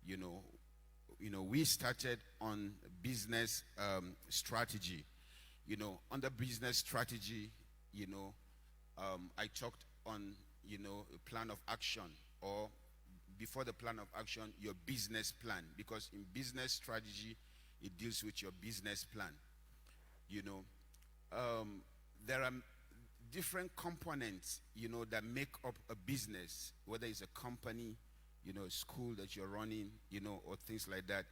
you know, we started on business strategy. Under business strategy, I talked on, a plan of action, or before the plan of action, your business plan, because in business strategy, it deals with your business plan. There are different components, that make up a business, whether it's a company, a school that you're running, or things like that,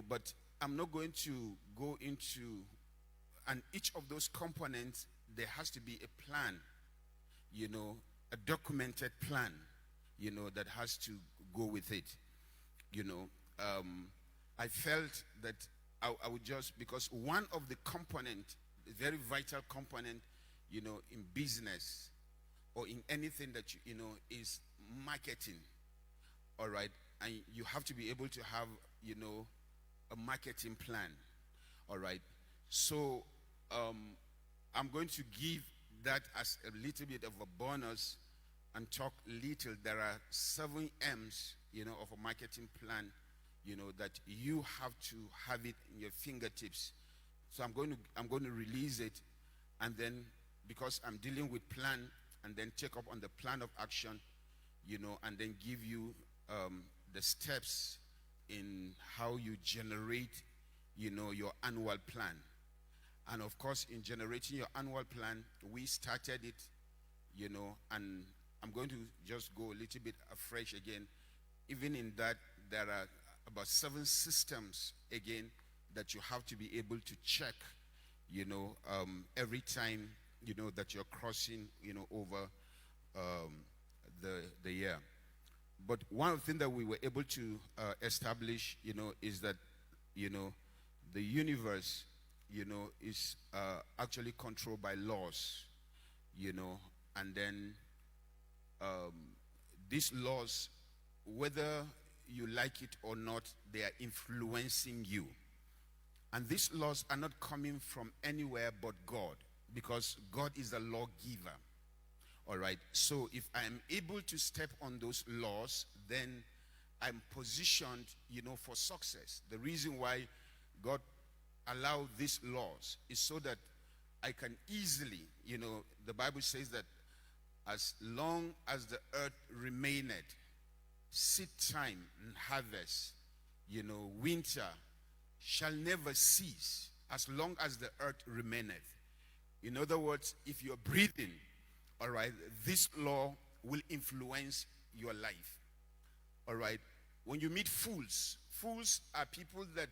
but I'm not going to go into, and each of those components, there has to be a plan, a documented plan, that has to go with it. I felt that I would just, because one of the component, a very vital component, in business or in anything that is marketing. All right, and you have to be able to have, a marketing plan. All right, so I'm going to give that as a little bit of a bonus and talk little. There are 7 M's, of a marketing plan, that you have to have it in your fingertips. So I'm going to release it, and then, because I'm dealing with plan, and then take up on the plan of action, and then give you the steps in how you generate, your annual plan. And of course, in generating your annual plan, we started it, and I'm going to just go a little bit afresh again. Even in that, there are about 7 systems again that you have to be able to check, every time, that you're crossing, over the year. But one of the things that we were able to establish, is that, the universe, is actually controlled by laws, and then these laws, whether you like it or not, they are influencing you. And these laws are not coming from anywhere but God, because God is the lawgiver. All right, so if I am able to step on those laws, then I'm positioned, for success. The reason why God allowed these laws is so that I can easily, the Bible says that as long as the earth remaineth, seed time and harvest, winter shall never cease as long as the earth remaineth. In other words, if you're breathing, all right, this law will influence your life. All right, when you meet fools are people that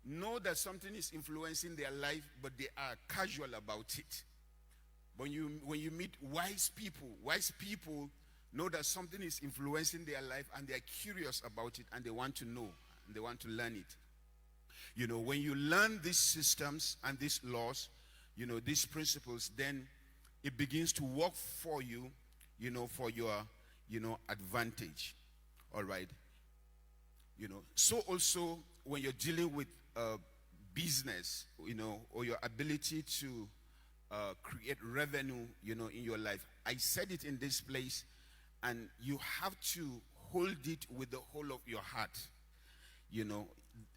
know that something is influencing their life, but they are casual about it. When you meet wise people know that something is influencing their life, and they are curious about it, and they want to know, and they want to learn it. When you learn these systems and these laws, these principles, then it begins to work for you, for your, advantage. All right. So also when you're dealing with business, or your ability to create revenue, in your life, I said it in this place, and you have to hold it with the whole of your heart.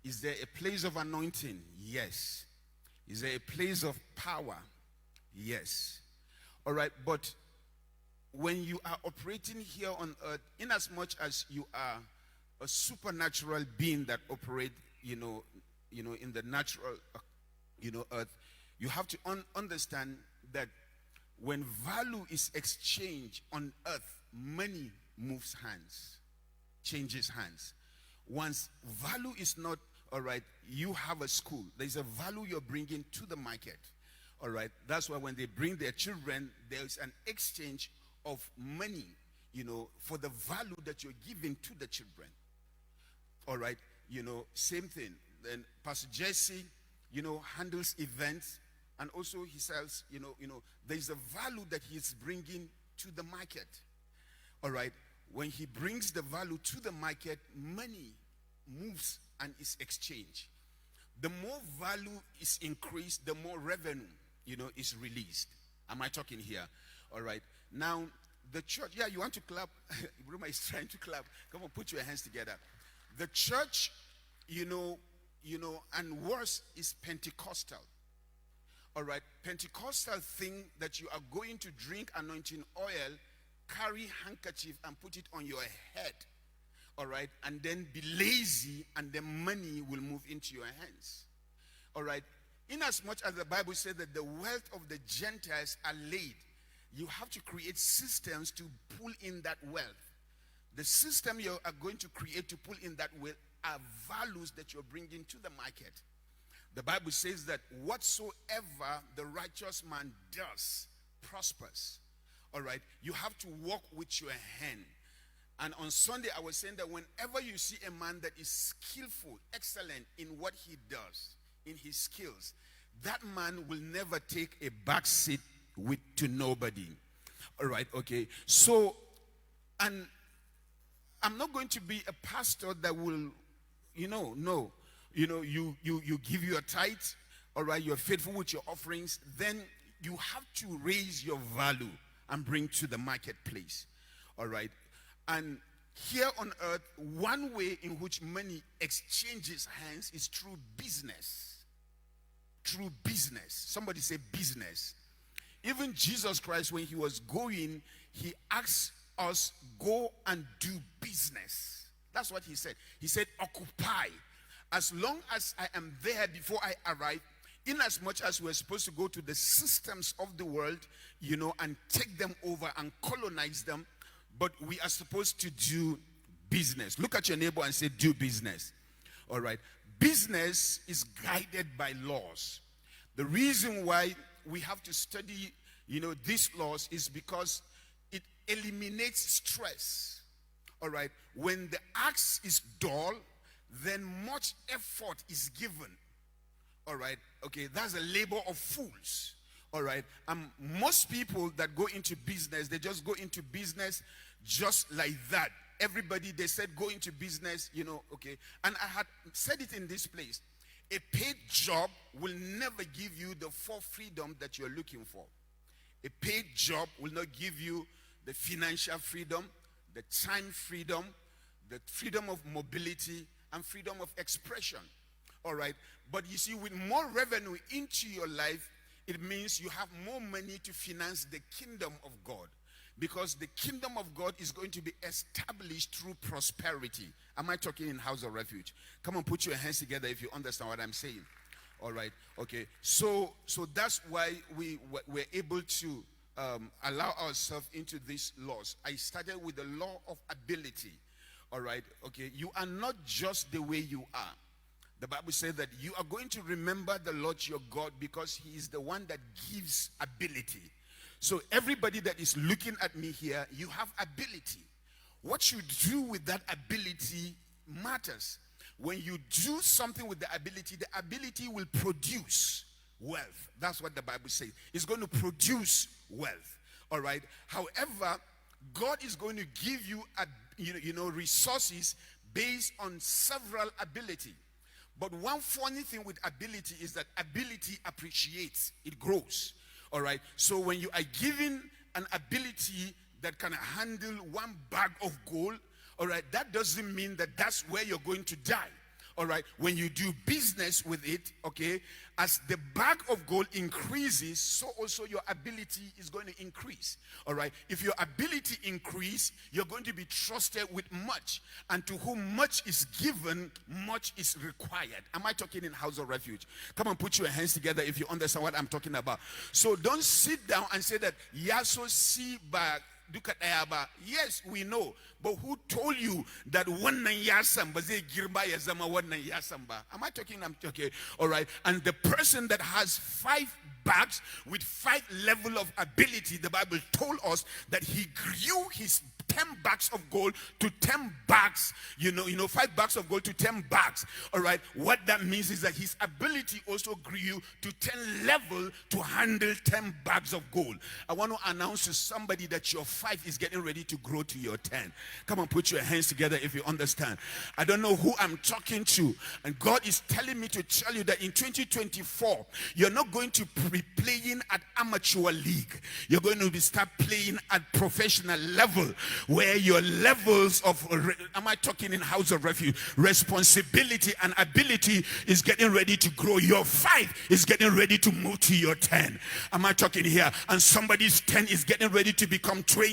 Is there a place of anointing? Yes. Is there a place of power? Yes. All right, but when you are operating here on earth, in as much as you are a supernatural being that operate, in the natural, earth, you have to understand that when value is exchanged on earth, money moves hands, changes hands. Once value is not, all right, you have a school, there's a value you're bringing to the market. All right, that's why when they bring their children, there's an exchange of money, for the value that you're giving to the children. All right, same thing. Then Pastor Jesse, handles events, and also he sells, there's a value that he's bringing to the market. All right, when he brings the value to the market, money moves and is exchanged. The more value is increased, the more revenue, is released. Am I talking here? All right. Now, The church, yeah, you want to clap? Bruma is trying to clap. Come on, put your hands together. The church, and worse is Pentecostal. All right, Pentecostal thing that you are going to drink anointing oil, carry handkerchief and put it on your head. All right, and then be lazy and the money will move into your hands. All right, inasmuch as the Bible says that the wealth of the Gentiles are laid, you have to create systems to pull in that wealth. The system you are going to create to pull in that wealth are values that you're bringing to the market. The Bible says that whatsoever the righteous man does prospers. All right, you have to walk with your hand. And on Sunday, I was saying that whenever you see a man that is skillful, excellent in what he does, in his skills, that man will never take a back seat to nobody. All right, okay. So, and I'm not going to be a pastor that will, you give your tithe, all right, you're faithful with your offerings, then you have to raise your value and bring to the marketplace. All right. And here on earth, one way in which money exchanges hands is through business. Through business. Somebody say business. Even Jesus Christ, when he was going, he asked us, go and do business. That's what he said. He said, occupy. As long as I am there before I arrive, inasmuch as we're supposed to go to the systems of the world, and take them over and colonize them, but we are supposed to do business. Look at your neighbor and say, do business. All right. Business is guided by laws. The reason why we have to study, these laws is because it eliminates stress. All right. When the axe is dull, then much effort is given. All right. Okay. That's a labor of fools. All right. Most people that go into business, they just go into business just like that. Everybody, they said go into business, okay. And I had said it in this place. A paid job will never give you the full freedom that you're looking for. A paid job will not give you the financial freedom, the time freedom, the freedom of mobility, and freedom of expression. All right. But you see, with more revenue into your life, it means you have more money to finance the kingdom of God. Because the kingdom of God is going to be established through prosperity. Am I talking in House of Refuge? Come on, put your hands together if you understand what I'm saying. All right, okay. So that's why we're able to allow ourselves into these laws. I started with the law of ability. All right, okay. You are not just the way you are. The Bible says that you are going to remember the Lord your God because he is the one that gives ability. So everybody that is looking at me here, you have ability. What you do with that ability matters. When you do something with the ability will produce wealth. That's what the Bible says. It's going to produce wealth. All right. However, God is going to give you, resources based on several ability. But one funny thing with ability is that ability appreciates. It grows. All right. So when you are given an ability that can handle one bag of gold, all right, that doesn't mean that that's where you're going to die. All right. When you do business with it, okay, as the bag of gold increases, so also your ability is going to increase. All right. If your ability increase, you're going to be trusted with much. And to whom much is given, much is required. Am I talking in House of Refuge? Come on, put your hands together if you understand what I'm talking about. So don't sit down and say that, Yaso si ba. Yes, we know. But who told you that one yasamba ze girba yazama one yasamba? Am I talking? I'm talking. All right. And the person that has 5 bags with 5 level of ability, the Bible told us that he grew his 10 bags of gold to 10 bags, 5 bags of gold to 10 bags. All right. What that means is that his ability also grew to 10 level to handle 10 bags of gold. I want to announce to somebody that your 5 is getting ready to grow to your 10. Come on, put your hands together if you understand. I don't know who I'm talking to, and God is telling me to tell you that in 2024, you're not going to be playing at amateur league. You're going to start playing at professional level, where your levels of, am I talking in House of Refuge, responsibility and ability is getting ready to grow. Your 5 is getting ready to move to your 10. Am I talking here? And somebody's 10 is getting ready to become 20.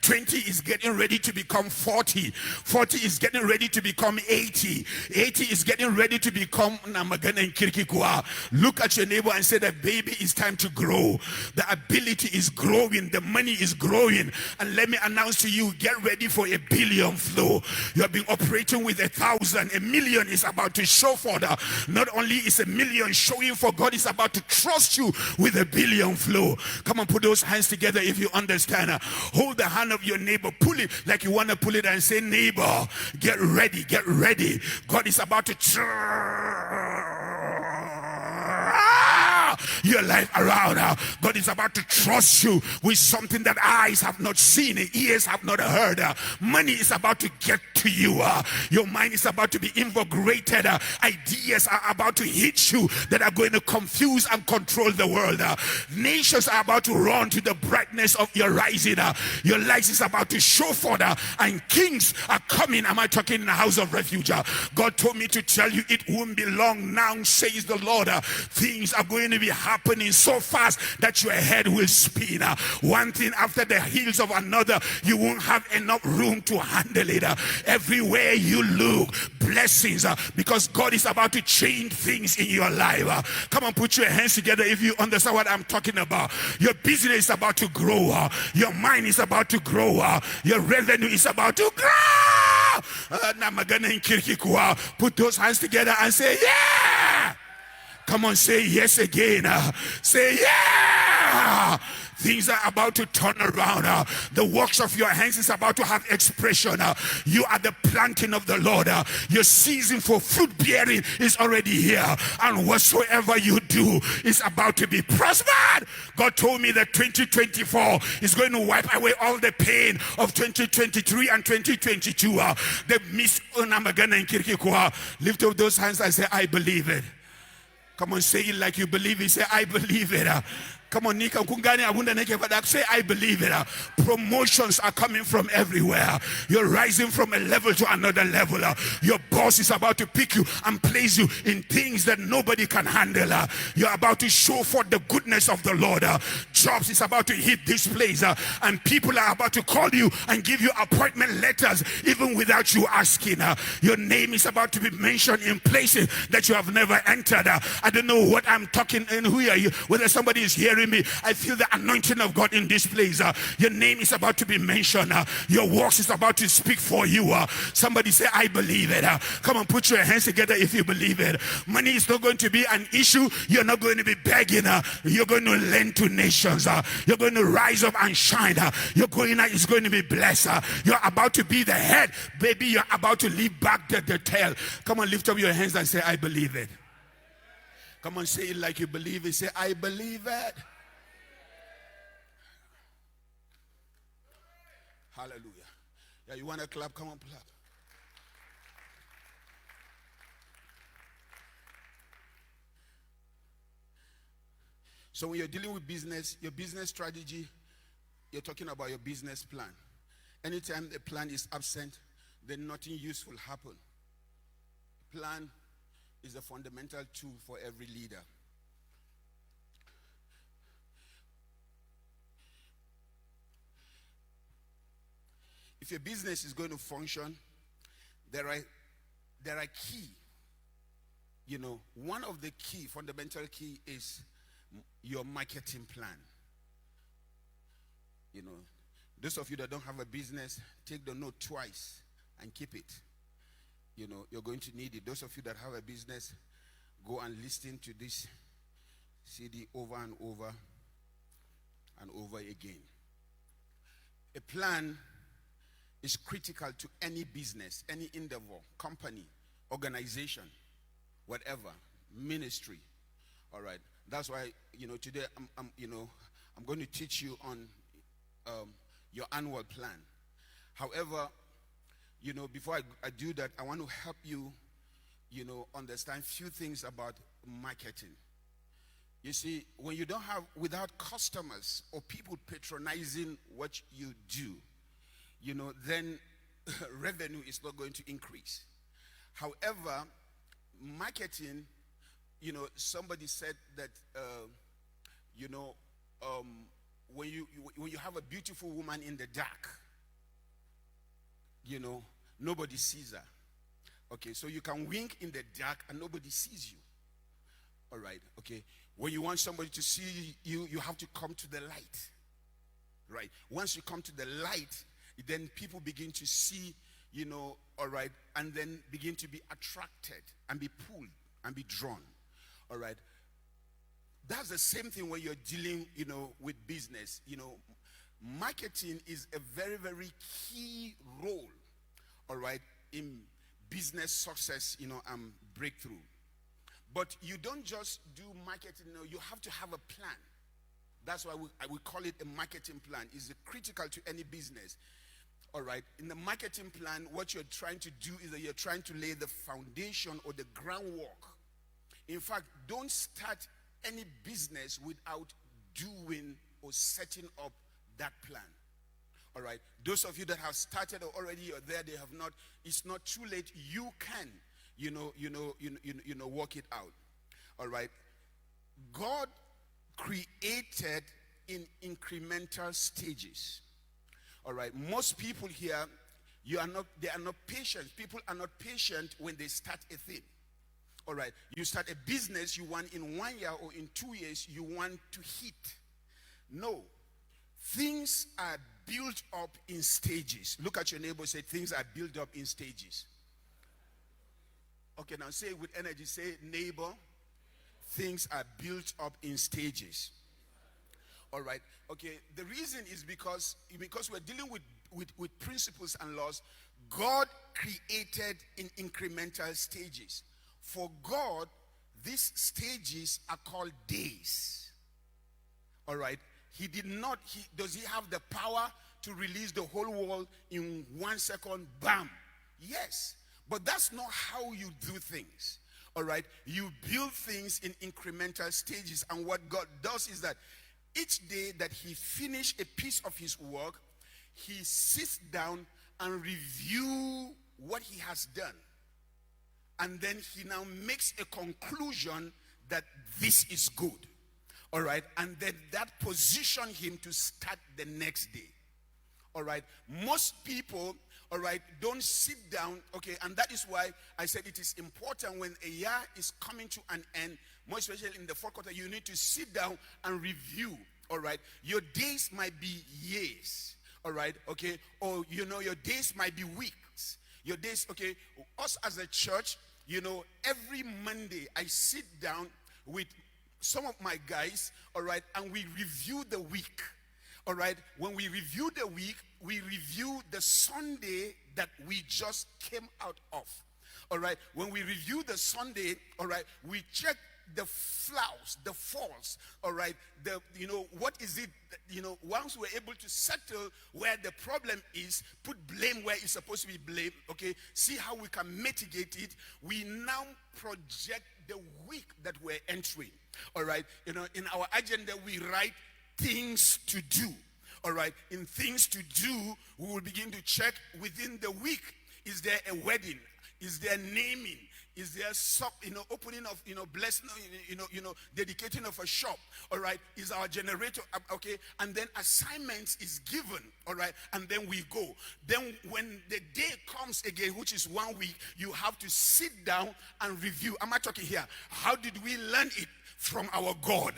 20 is getting ready to become 40. 40 is getting ready to become 80. 80 is getting ready to become Namagana and Kirkikua. Look at your neighbor and say that, baby, it's time to grow. The ability is growing. The money is growing. And let me announce to you, get ready for a billion flow. You have been operating with 1,000. A million is about to show for that. Not only is a million showing for, God is about to trust you with a billion flow. Come on, put those hands together if you understand. Hold the hand of your neighbor, pull it like you want to pull it, and say, neighbor, get ready, get ready. God is about to your life around. God is about to trust you with something that eyes have not seen, ears have not heard. Money is about to get to you. Your mind is about to be invigorated. Ideas are about to hit you that are going to confuse and control the world. Nations are about to run to the brightness of your rising. Your light is about to show forth, and kings are coming. Am I talking in the House of Refuge? God told me to tell you it won't be long now, says the Lord. Things are going to be happening so fast that your head will spin. One thing after the heels of another, you won't have enough room to handle it. Everywhere you look, blessings, because God is about to change things in your life. Come on, put your hands together if you understand what I'm talking about. Your business is about to grow. Your mind is about to grow. Your revenue is about to grow. Put those hands together and say, yeah. Come on, say yes again. Say yeah. Things are about to turn around. The works of your hands is about to have expression. You are the planting of the Lord. Your season for fruit bearing is already here. And whatsoever you do is about to be prospered. God told me that 2024 is going to wipe away all the pain of 2023 and 2022. The miss Onamagana and Kirkikua. Lift up those hands and say, I believe it. Come on, say it like you believe it. Say, I believe it. Come on, Nika Kungani Abunda Neke, say, I believe it. Promotions are coming from everywhere. You're rising from a level to another level. Your boss is about to pick you and place you in things that nobody can handle. You're about to show forth the goodness of the Lord. Jobs is about to hit this place, and people are about to call you and give you appointment letters even without you asking. Your name is about to be mentioned in places that you have never entered. I don't know what I'm talking and who are you, whether somebody is hearing me. I feel the anointing of God in this place. Your name is about to be mentioned. Your works is about to speak for you. Somebody say, I believe it. Come on, put your hands together if you believe it. Money is not going to be an issue. You're not going to be begging. You're going to lend to nations. You're going to rise up and shine. You're going out, it's going to be blessed. You're about to be the head. Baby, you're about to leave back the tail. Come on, lift up your hands and say, I believe it. Come on, say it like you believe it. Say, I believe it. Hallelujah. Yeah, you want to clap? Come on, clap. So when you're dealing with business, your business strategy, you're talking about your business plan. Anytime the plan is absent, then nothing useful happen. Plan is a fundamental tool for every leader. If your business is going to function, there are key. You know, one of the key, fundamental key is your marketing plan. You know, those of you that don't have a business, take the note twice and keep it. You know, you're going to need it. Those of you that have a business, go and listen to this CD over and over and over again. A plan is critical to any business, any endeavor, company, organization, whatever, ministry. All right. That's why, you know, today I'm going to teach you on your annual plan. However, before I do that, I want to help you, understand few things about marketing. You see, when you don't have, without customers or people patronizing what you do, then revenue is not going to increase. However, marketing, somebody said that, when you have a beautiful woman in the dark, nobody sees her. Okay, so you can wink in the dark and nobody sees you. All right, okay. When you want somebody to see you, you have to come to the light. Right? Once you come to the light, then people begin to see, all right, and then begin to be attracted and be pulled and be drawn. All right. That's the same thing when you're dealing, with business. Marketing is a very, very key role, all right, in business success, and breakthrough. But you don't just do marketing, you have to have a plan. That's why we call it a marketing plan. It's critical to any business. All right. In the marketing plan, what you're trying to do is that you're trying to lay the foundation or the groundwork. In fact, don't start any business without doing or setting up that plan. All right. Those of you that have started or already are there, they have not. It's not too late. You can, work it out. All right. God created in incremental stages. All right. Most people here, they are not patient. People are not patient when they start a thing. All right. You start a business, you want in 1 year or in 2 years, you want to hit. No. Things are built up in stages. Look at your neighbor, say, things are built up in stages. Okay, now say it with energy. Say, neighbor, things are built up in stages. All right. Okay, the reason is because we're dealing with principles and laws. God created in incremental stages. For God, these stages are called days. All right. Does he have the power to release the whole world in 1 second? Bam. Yes. But that's not how you do things. All right. You build things in incremental stages. And what God does is that each day that he finishes a piece of his work, he sits down and reviews what he has done. And then he now makes a conclusion that this is good. All right. And then that positions him to start the next day. All right. Most people, all right, don't sit down. Okay. And that is why I said it is important when a year is coming to an end, more especially in the fourth quarter, you need to sit down and review. All right. Your days might be years. All right. Okay. Or, your days might be weeks. Your days, okay. Us as a church, every Monday I sit down with some of my guys, all right, and we review the week. All right. When we review the week, we review the Sunday that we just came out of. All right. When we review the Sunday, all right, we check the flaws, the faults, all right, what is it, once we're able to settle where the problem is, put blame where it's supposed to be blamed, okay, see how we can mitigate it, we now project the week that we're entering, all right, in our agenda, we write things to do, all right, in things to do, we will begin to check within the week, is there a wedding, is there naming, is there opening of, blessing, dedicating of a shop, all right? Is our generator, okay? And then assignments is given, all right? And then we go. Then when the day comes again, which is 1 week, you have to sit down and review. Am I talking here? How did we learn it? From our God.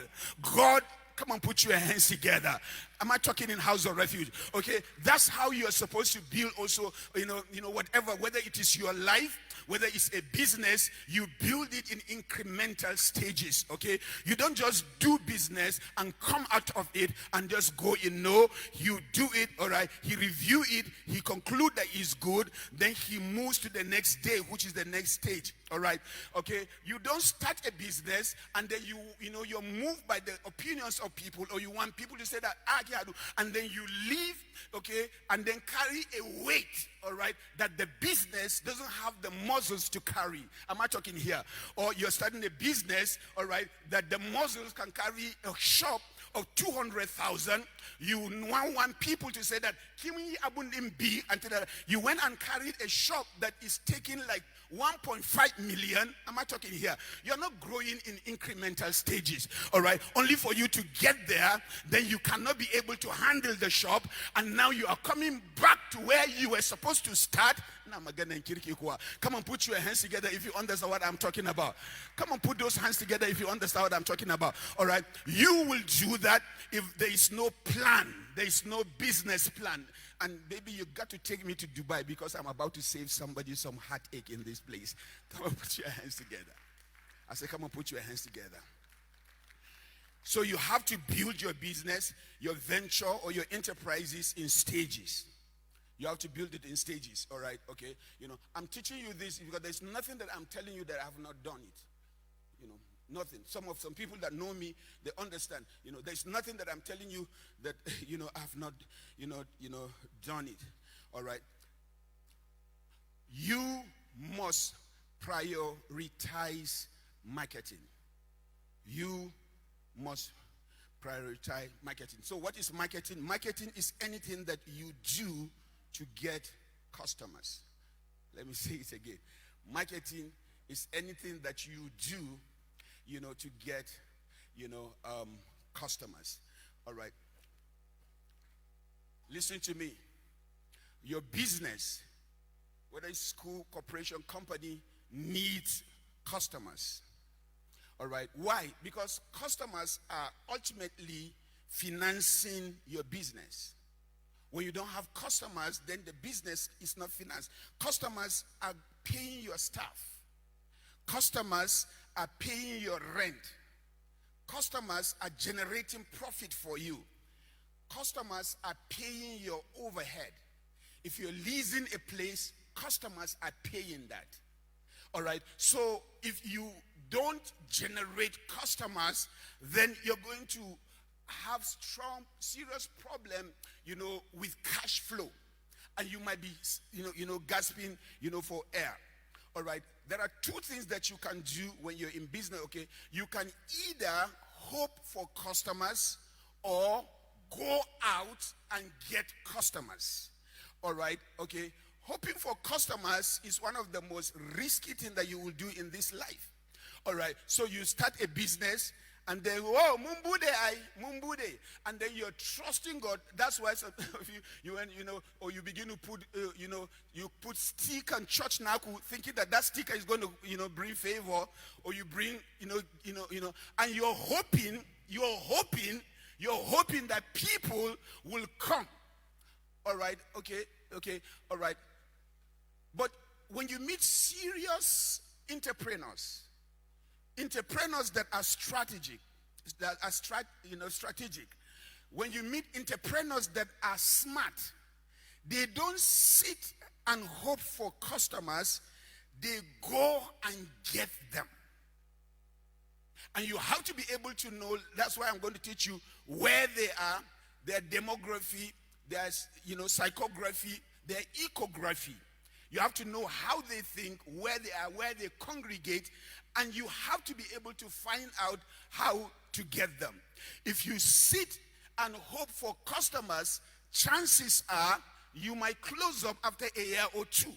God, come on, put your hands together. Am I talking in House of Refuge? Okay, that's how you are supposed to build also, whatever, whether it is your life, whether it's a business, you build it in incremental stages, okay? You don't just do business and come out of it and just go in. No, you do it, all right? He review it, he conclude that it's good, then he moves to the next day, which is the next stage, all right? Okay, you don't start a business and then you're moved by the opinions of people, or you want people to say that, and then you leave, okay, and then carry a weight, all right, that the business doesn't have the muscles to carry. Am I talking here? Or you're starting a business, all right, that the muscles can carry a shop of 200,000. You want people to say that Kimi Abundin B until that you went and carried a shop that is taking like 1.5 million. Am I talking here? You're not growing in incremental stages, all right? Only for you to get there, then you cannot be able to handle the shop, and now you are coming back to where you were supposed to start. Come on, put your hands together if you understand what I'm talking about. Come on, put those hands together if you understand what I'm talking about, all right? You will do that if there is no plan, there is no business plan. And baby, you got to take me to Dubai because I'm about to save somebody some heartache in this place. Come on, put your hands together. I said, come on, put your hands together. So you have to build your business, your venture, or your enterprises in stages. You have to build it in stages, all right? Okay, I'm teaching you this because there's nothing that I'm telling you that I have not done it. Nothing. Some people that know me, they understand. There's nothing that I'm telling you that I've not done it. All right. You must prioritize marketing. You must prioritize marketing. So what is marketing? Marketing is anything that you do to get customers. Let me say it again. Marketing is anything that you do to get, customers. All right. Listen to me. Your business, whether it's school, corporation, company, needs customers. All right. Why? Because customers are ultimately financing your business. When you don't have customers, then the business is not financed. Customers are paying your staff. Customers are paying your rent. Customers are generating profit for you. Customers are paying your overhead. If you're leasing a place, customers are paying that. All right. So if you don't generate customers, then you're going to have strong, serious problem, with cash flow. And you might be, gasping, for air. All right. There are two things that you can do when you're in business, okay? You can either hope for customers or go out and get customers. All right, okay? Hoping for customers is one of the most risky things that you will do in this life. All right, so you start a business and then, mumbude, and then you're trusting God. That's why some of you or you begin to put, you put stick and church naku, thinking that sticker is going to, bring favor, or you bring, and you're hoping that people will come. All right, okay, all right. But when you meet serious entrepreneurs that are strategic, strategic. When you meet entrepreneurs that are smart, they don't sit and hope for customers. They go and get them. And you have to be able to know, that's why I'm going to teach you where they are, their demography, their psychography, their ecography. You have to know how they think, where they are, where they congregate, and you have to be able to find out how to get them. If you sit and hope for customers, chances are you might close up after a year or two.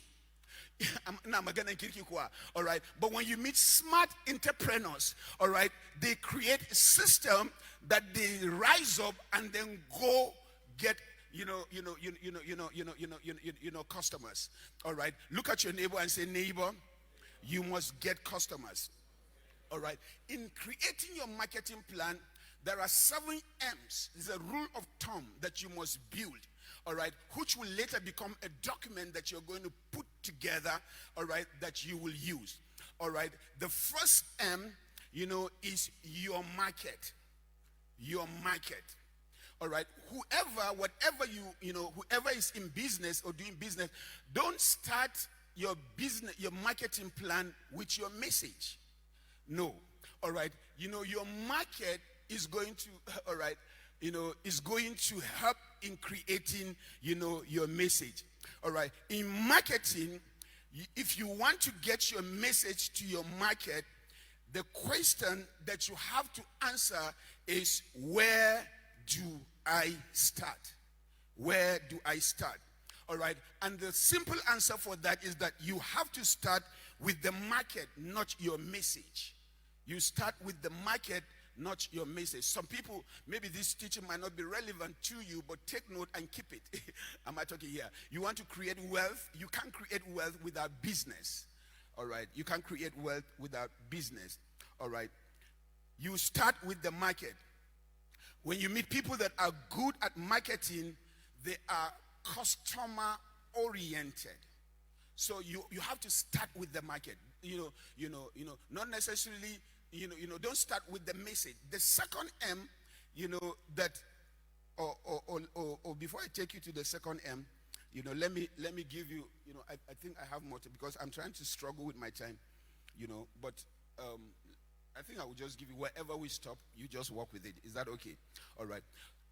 All right, but when you meet smart entrepreneurs, all right, they create a system that they rise up and then go get customers. All right, look at your neighbor and say, neighbor, you must get customers. All right, in creating your marketing plan, there are 7 M's. It's a rule of thumb that you must build. All right, which will later become a document that you're going to put together, all right, that you will use. All right, the first M, is your market. Your market. All right, whoever is in business or doing business, don't start your business, your marketing plan with your message. No. All right, your market is going to, all right, is going to help in creating, your message. All right. In marketing, if you want to get your message to your market, the question that you have to answer is, where do I start? Where do I start? All right. And the simple answer for that is that you have to start with the market, not your message. You start with the market, not your message. Some people, maybe this teaching might not be relevant to you, but take note and keep it. Am I talking here? You want to create wealth? You can't create wealth without business. All right. You can't create wealth without business. All right. You start with the market. When you meet people that are good at marketing, they are customer oriented. So you have to start with the market. Not necessarily, don't start with the message. The second M, that or before I take you to the second M, let me give you, I think I have more to, because I'm trying to struggle with my time, but I think I will just give you, wherever we stop, you just walk with it. Is that okay? All right.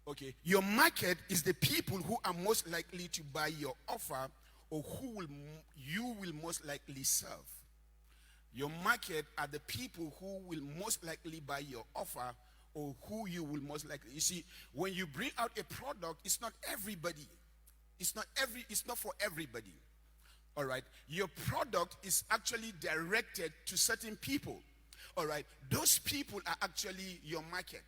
Okay. Your market is the people who are most likely to buy your offer, or you will most likely serve. Your market are the people who will most likely buy your offer, or who you will most likely. You see, when you bring out a product, it's not everybody. It's not for everybody. All right. Your product is actually directed to certain people. All right. Those people are actually your market.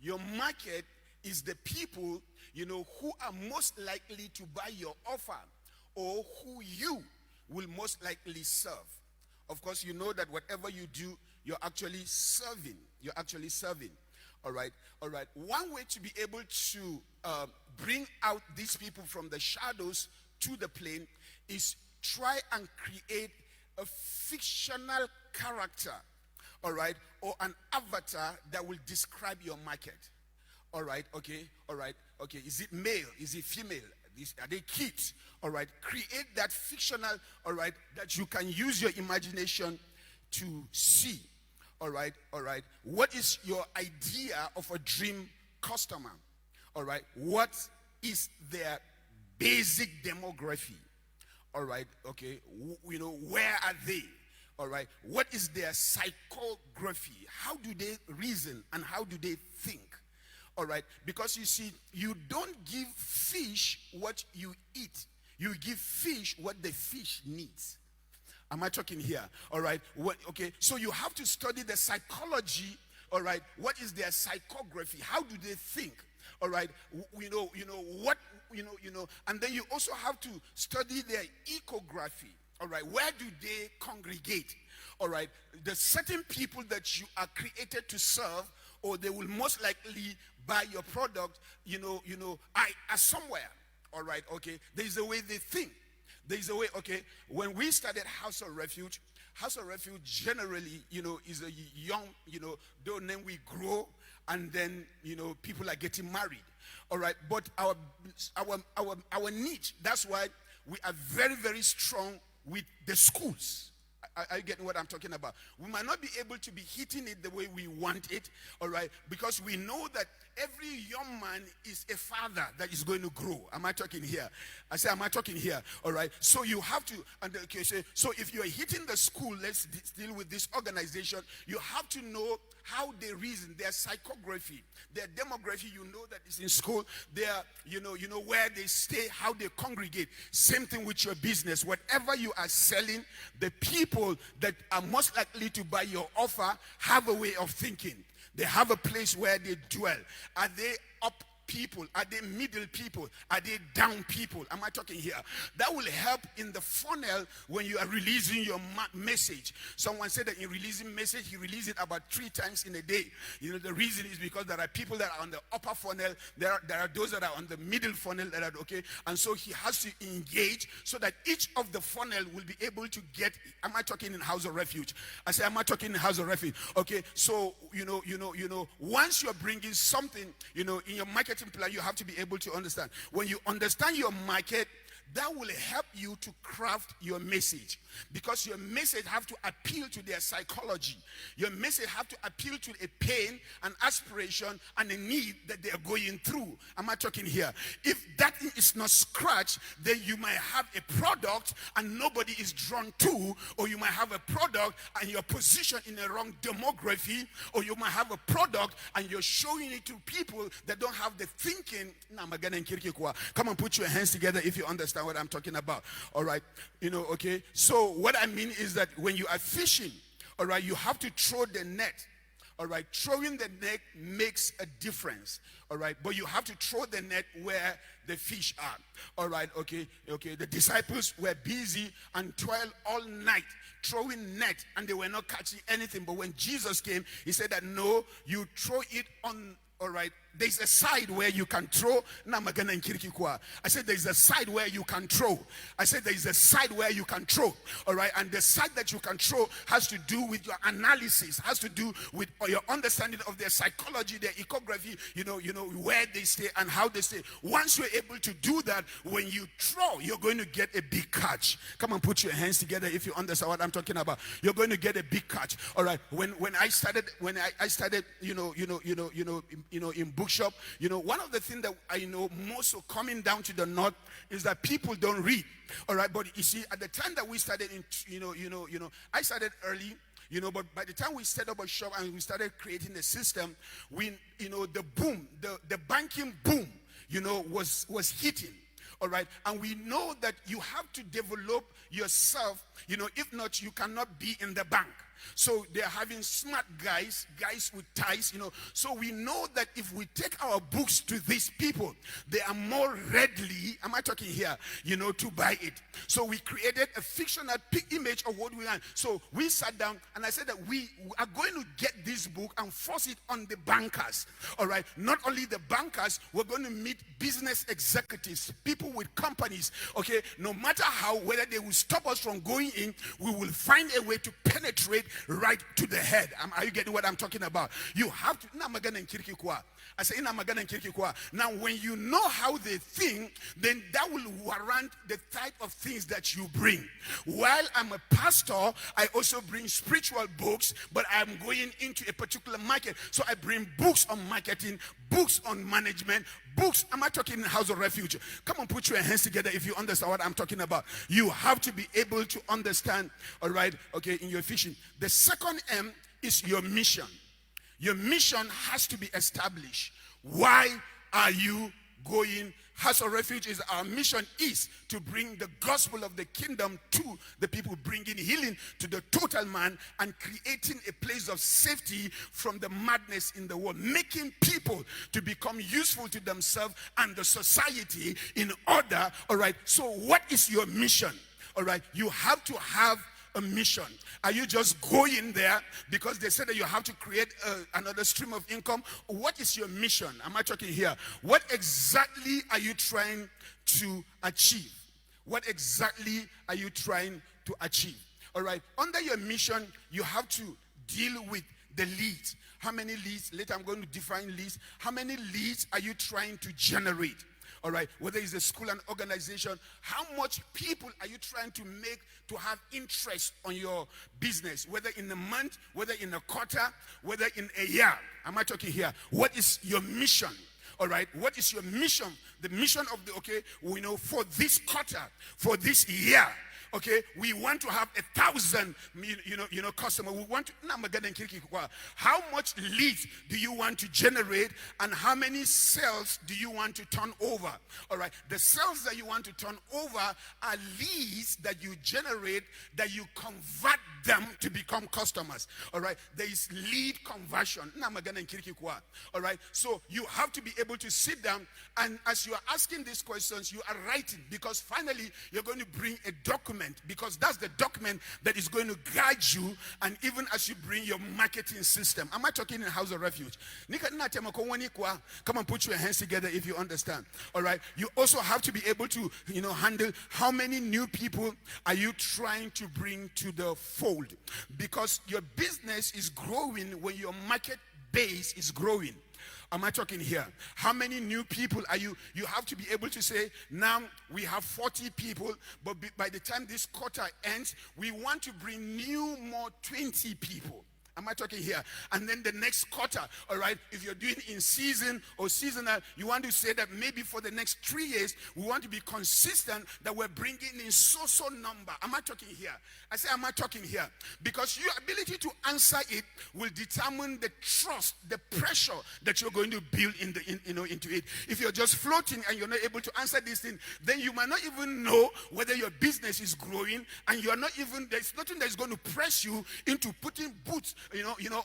Your market is the people, who are most likely to buy your offer, or who you will most likely serve. Of course, you know that whatever you do, you're actually serving. You're actually serving. All right. All right. One way to be able to bring out these people from the shadows to the plane is try and create a fictional character. All right. Or an avatar that will describe your market. All right. Okay. All right. Okay. Is it male? Is it female? Are they kids? All right. Create that fictional, all right, that you can use your imagination to see. All right. All right. What is your idea of a dream customer? All right. What is their basic demography? All right. Okay. Where are they? All right. What is their psychography? How do they reason and how do they think? All right. Because you see, you don't give fish what you eat. You give fish what the fish needs. Am I talking here? All right. Okay. So you have to study the psychology. All right. What is their psychography? How do they think? All right. And then you also have to study their ecography. All right. Where do they congregate? All right. The certain people that you are created to serve, or they will most likely buy your product, are somewhere. All right. Okay. There is a way they think. There is a way. Okay. When we started House of Refuge generally, is a young, though then we grow, and then, people are getting married. All right. But our niche, that's why we are very, very strong with the schools. Are you getting what I'm talking about? We might not be able to be hitting it the way we want it, all right, because we know that every young man is a father that is going to grow. Am I talking here? I say, am I talking here? All right. So you have to, so if you're hitting the school, let's deal with this organization. You have to know how they reason, their psychography, their demography. You know that it's in school. Their, where they stay, how they congregate. Same thing with your business. Whatever you are selling, the people that are most likely to buy your offer have a way of thinking. They have a place where they dwell. Are they up people? Are they middle people? Are they down people? Am I talking here? That will help in the funnel when you are releasing your message. Someone said that in releasing message, he releases it about 3 times in a day. The reason is because there are people that are on the upper funnel. There are those that are on the middle funnel that are okay. And so he has to engage so that each of the funnel will be able to get. Am I talking in House of Refuge? I say, am I talking in House of Refuge? Okay. So, once you're bringing something, in your marketing plan, you have to be able to understand. When you understand your market, that will help you to craft your message, because your message have to appeal to their psychology. Your message have to appeal to a pain, an aspiration, and a need that they are going through. Am I talking here? If that is not scratched, then you might have a product and nobody is drawn to, or you might have a product and you're positioned in a wrong demography, or you might have a product and you're showing it to people that don't have the thinking. Come on, put your hands together if you understand what I'm talking about. All right, okay. So what I mean is that when you are fishing, all right, you have to throw the net. All right, throwing the net makes a difference. All right, but you have to throw the net where the fish are. All right, okay. The disciples were busy and toiled all night throwing net, and they were not catching anything. But when Jesus came, he said that no, you throw it on. All right, there's a side where you can throw. I said there's a side where you can throw. I said there's a side where you can throw. All right, and the side that you can throw has to do with your analysis, has to do with your understanding of their psychology, their ecography, where they stay and how they stay. Once you're able to do that, when you throw, you're going to get a big catch. Come on, put your hands together if you understand what I'm talking about. You're going to get a big catch. All right, when I started, in bookshop, one of the things that I know most so coming down to the north is that people don't read. All right, but you see, at the time that we started I started early, but by the time we set up a shop and we started creating a system, the boom, the banking boom, was hitting. All right, and we know that you have to develop yourself, if not, you cannot be in the bank. So they're having smart guys with ties, So we know that if we take our books to these people, they are more readily, am I talking here, to buy it. So we created a fictional image of what we want. So we sat down and I said that we are going to get this book and force it on the bankers. All right, not only the bankers, we're going to meet business executives, people with companies. Okay, no matter how, whether they will stop us from going in, we will find a way to penetrate right to the head. Are you getting what I'm talking about? You have to. I say, now when you know how they think, then that will warrant the type of things that you bring. While I'm a pastor, I also bring spiritual books, but I'm going into a particular market. So I bring books on marketing, books on management, books. Am I talking in House of Refuge? Come on, put your hands together if you understand what I'm talking about. You have to be able to understand, all right, okay, in your fishing. The second M is your mission. Your mission has to be established. Why are you going? House of Refuge is our mission is to bring the gospel of the kingdom to the people, bringing healing to the total man and creating a place of safety from the madness in the world, making people to become useful to themselves and the society in order. All right, so what is your mission? All right, you have to have a mission. Are you just going there because they said that you have to create another stream of income? What is your mission? Am I talking here? What exactly are you trying to achieve? What exactly are you trying to achieve? All right, under your mission, you have to deal with the leads. How many leads? Later I'm going to define leads. How many leads are you trying to generate? All right, whether it's a school and organization, how much people are you trying to make to have interest on your business, whether in a month, whether in a quarter, whether in a year? Am I talking here? What is your mission? All right, what is your mission? The mission of for this quarter, for this year. Okay, we want to have 1,000, customer. We want to. How much leads do you want to generate, and how many sales do you want to turn over? All right, the sales that you want to turn over are leads that you generate, that you convert them to become customers. All right, there is lead conversion. All right, so you have to be able to sit down, and as you are asking these questions, you are writing, because finally you're going to bring a document, because that's the document that is going to guide you, and even as you bring your marketing system. Am I talking in House of Refuge? Come on, put your hands together if you understand. All right, you also have to be able to handle how many new people are you trying to bring to the fold, because your business is growing when your market base is growing. Am I talking here? How many new people are you? You have to be able to say, now we have 40 people, but by the time this quarter ends, we want to bring new more 20 people. Am I talking here? And then the next quarter, all right, if you're doing in season or seasonal, you want to say that maybe for the next 3 years, we want to be consistent that we're bringing in so number. Am I talking here? I say, am I talking here? Because your ability to answer it will determine the trust, the pressure that you're going to build into it. If you're just floating and you're not able to answer this thing, then you might not even know whether your business is growing, and you're not even, there's nothing that's going to press you into putting boots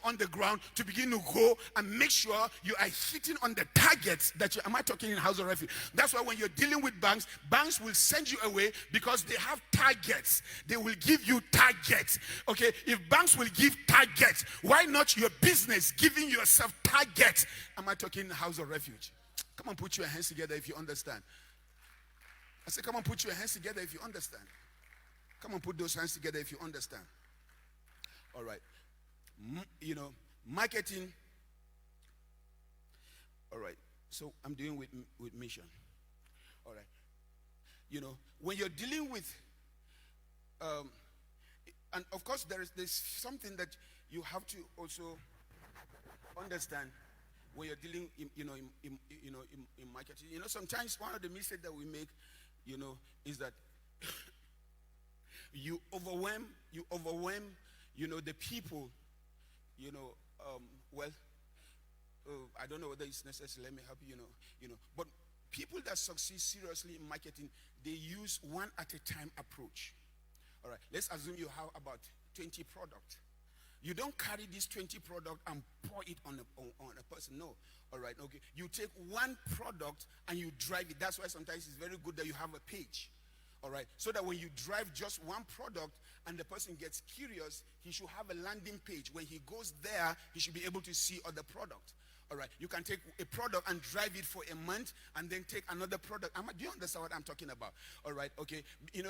on the ground to begin to go and make sure you are hitting on the targets that you, am I talking in House of Refuge? That's why when you're dealing with banks will send you away because they have targets. They will give you targets. Okay, if banks will give targets, why not your business giving yourself targets? Am I talking in House of Refuge? Come on, put your hands together if you understand. I said, come on, put your hands together if you understand. Come on, put those hands together if you understand. All right. Marketing. All right. So I'm doing with mission. All right. When you're dealing with, and of course there's something that you have to also understand when you're dealing in marketing. Sometimes one of the mistakes that we make, is that you overwhelm the people. I don't know whether it's necessary. Let me help you. But people that succeed seriously in marketing, they use one at a time approach. All right. Let's assume you have about 20 products. You don't carry these 20 products and pour it on a person. No. All right. Okay. You take one product and you drive it. That's why sometimes it's very good that you have a page. All right. So that when you drive just one product and the person gets curious, he should have a landing page. When he goes there, he should be able to see other product. All right. You can take a product and drive it for a month and then take another product. Do you understand what I'm talking about? All right. Okay.